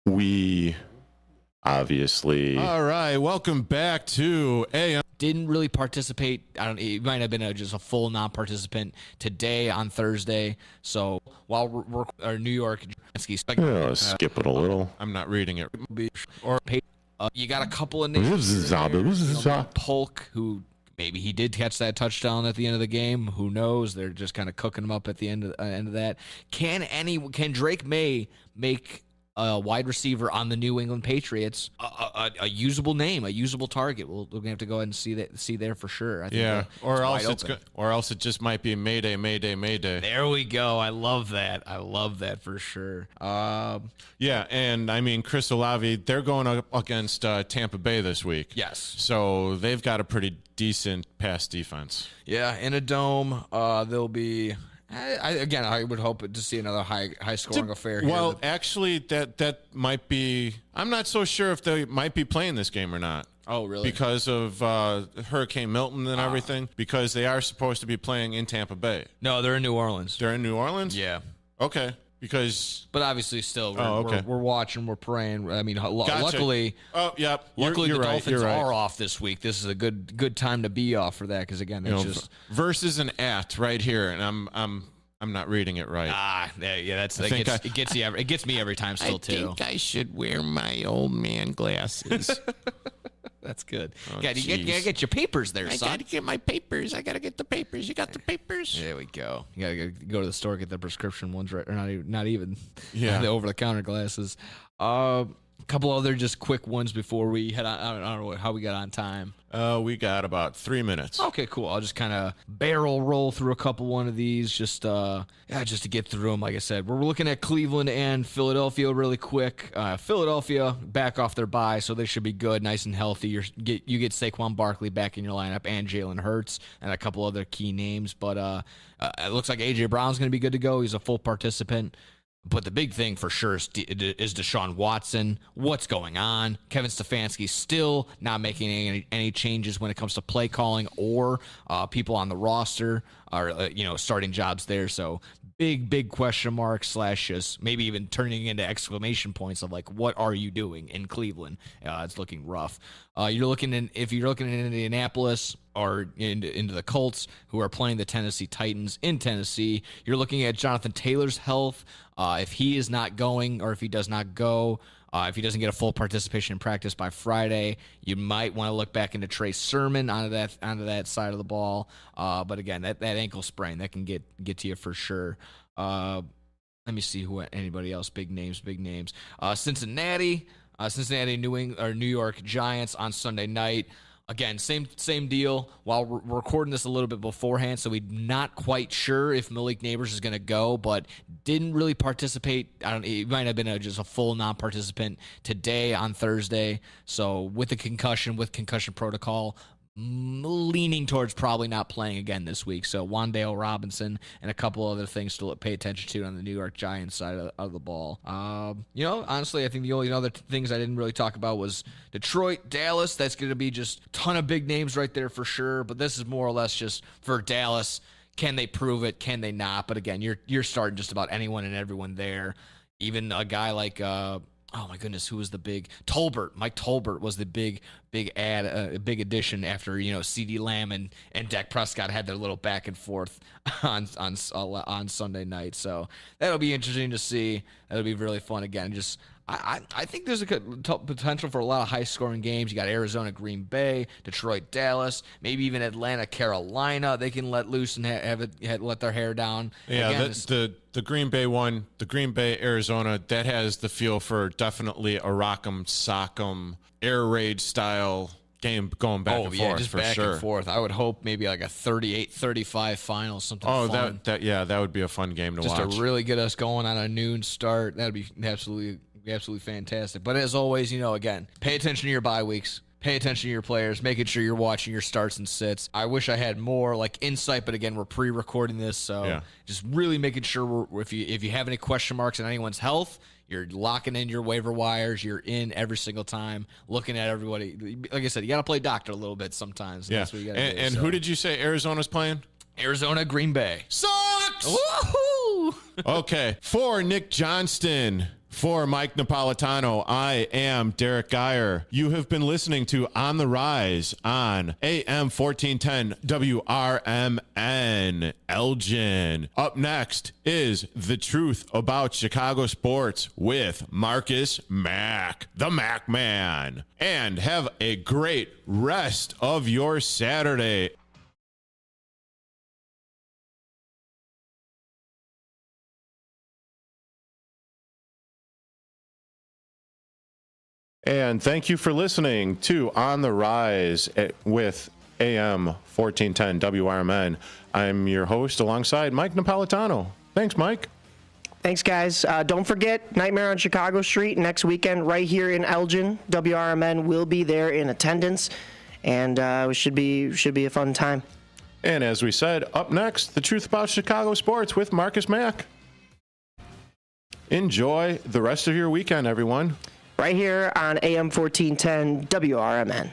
we obviously... All right, welcome back to AM. Didn't really participate. It might have been just a full non-participant today on Thursday. So while we're New York, let's skip it a little. I'm not reading it. You got a couple of names. Polk, who maybe he did catch that touchdown at the end of the game. Who knows? They're just kind of cooking him up at the end of that. Can Drake May make a wide receiver on the New England Patriots a usable name, a usable target? We're gonna have to go ahead and see there for sure. I think or else it just might be Mayday, Mayday, Mayday. There we go. I love that for sure. Yeah, and I mean Chris Olave, they're going up against Tampa Bay this week. Yes, so they've got a pretty decent pass defense. Yeah, in a dome, they'll be. I would hope to see another high scoring affair here. Well, actually, that might be. I'm not so sure if they might be playing this game or not. Oh, really? Because of Hurricane Milton and everything. Because they are supposed to be playing in Tampa Bay. No, they're in New Orleans. They're in New Orleans? Yeah. Okay. But obviously, still, we're watching, we're praying. I mean, luckily, luckily the Dolphins are off this week. This is a good time to be off for that because again, it's just versus an at right here, and I'm not reading it right. It gets me every time still too. I think I should wear my old man glasses. That's good. Oh, you gotta get your papers there, son. I gotta get my papers. I gotta get the papers. You got the papers? There we go. You gotta go to the store, get the prescription ones, right? Or not even the over-the-counter glasses. A couple other just quick ones before we head on. I don't know how we got on time. We got about 3 minutes. Okay, cool. I'll just kind of barrel roll through one of these, just to get through them. Like I said, we're looking at Cleveland and Philadelphia really quick. Philadelphia back off their bye, so they should be good, nice and healthy. You get Saquon Barkley back in your lineup and Jalen Hurts and a couple other key names. But it looks like A.J. Brown's going to be good to go. He's a full participant. But the big thing for sure is Deshaun Watson. What's going on? Kevin Stefanski still not making any changes when it comes to play calling or people on the roster or starting jobs there. So big question mark / just maybe even turning into exclamation points of like, what are you doing in Cleveland? It's looking rough. If you're looking in Indianapolis or into the Colts, who are playing the Tennessee Titans in Tennessee, you're looking at Jonathan Taylor's health. If he is not going, or if he does not go, if he doesn't get a full participation in practice by Friday, you might want to look back into Trey Sermon onto that side of the ball. But again, that ankle sprain that can get to you for sure. Let me see anybody else. Big names. Cincinnati, New York Giants on Sunday night. Again, same deal. While we're recording this a little bit beforehand, so we're not quite sure if Malik Neighbors is going to go, but didn't really participate. He might have been just a full non-participant today on Thursday. So with concussion protocol, leaning towards probably not playing again this week. So Wan'Dale Robinson and a couple other things to pay attention to on the New York Giants side of the ball. Honestly, I think the only other things I didn't really talk about was Detroit, Dallas. That's going to be just a ton of big names right there for sure. But this is more or less just for Dallas. Can they prove it? Can they not? But again, you're starting just about anyone and everyone there. Even a guy like oh my goodness, who was the big Tolbert? Mike Tolbert was the big addition after CeeDee Lamb and Dak Prescott had their little back and forth on Sunday night. So that'll be interesting to see. That'll be really fun. Again, I think there's a potential for a lot of high-scoring games. You got Arizona, Green Bay, Detroit, Dallas, maybe even Atlanta, Carolina. They can let loose and let their hair down. Yeah, Again, the Green Bay one, the Green Bay, Arizona, that has the feel for definitely a rock'em sock'em air raid style game going back and forth just for back sure. and forth. I would hope maybe like a 38-35 final, something fun. That would be a fun game to watch. Just to really get us going on a noon start. That'd be absolutely fantastic. But as always, again, pay attention to your bye weeks. Pay attention to your players, making sure you're watching your starts and sits. I wish I had more insight, but again, we're pre-recording this, so just really making sure if you have any question marks on anyone's health, you're locking in your waiver wires. You're in every single time, looking at everybody. Like I said, you got to play doctor a little bit sometimes. Yeah. That's what you gotta do, and who did you say Arizona's playing? Arizona, Green Bay. Sucks! Woohoo! Okay, for Nick Johnston, for Mike Napolitano, I am Derek Geyer. You have been listening to On the Rise on AM 1410 WRMN Elgin. Up next is The Truth About Chicago Sports with Marcus Mack, the Mac Man. And have a great rest of your Saturday. And thank you for listening to On the Rise with AM 1410 WRMN. I'm your host alongside Mike Napolitano. Thanks, Mike. Thanks, guys. Don't forget Nightmare on Chicago Street next weekend right here in Elgin. WRMN will be there in attendance, and it should be a fun time. And as we said, up next, The Truth About Chicago Sports with Marcus Mack. Enjoy the rest of your weekend, everyone. Right here on AM 1410 WRMN.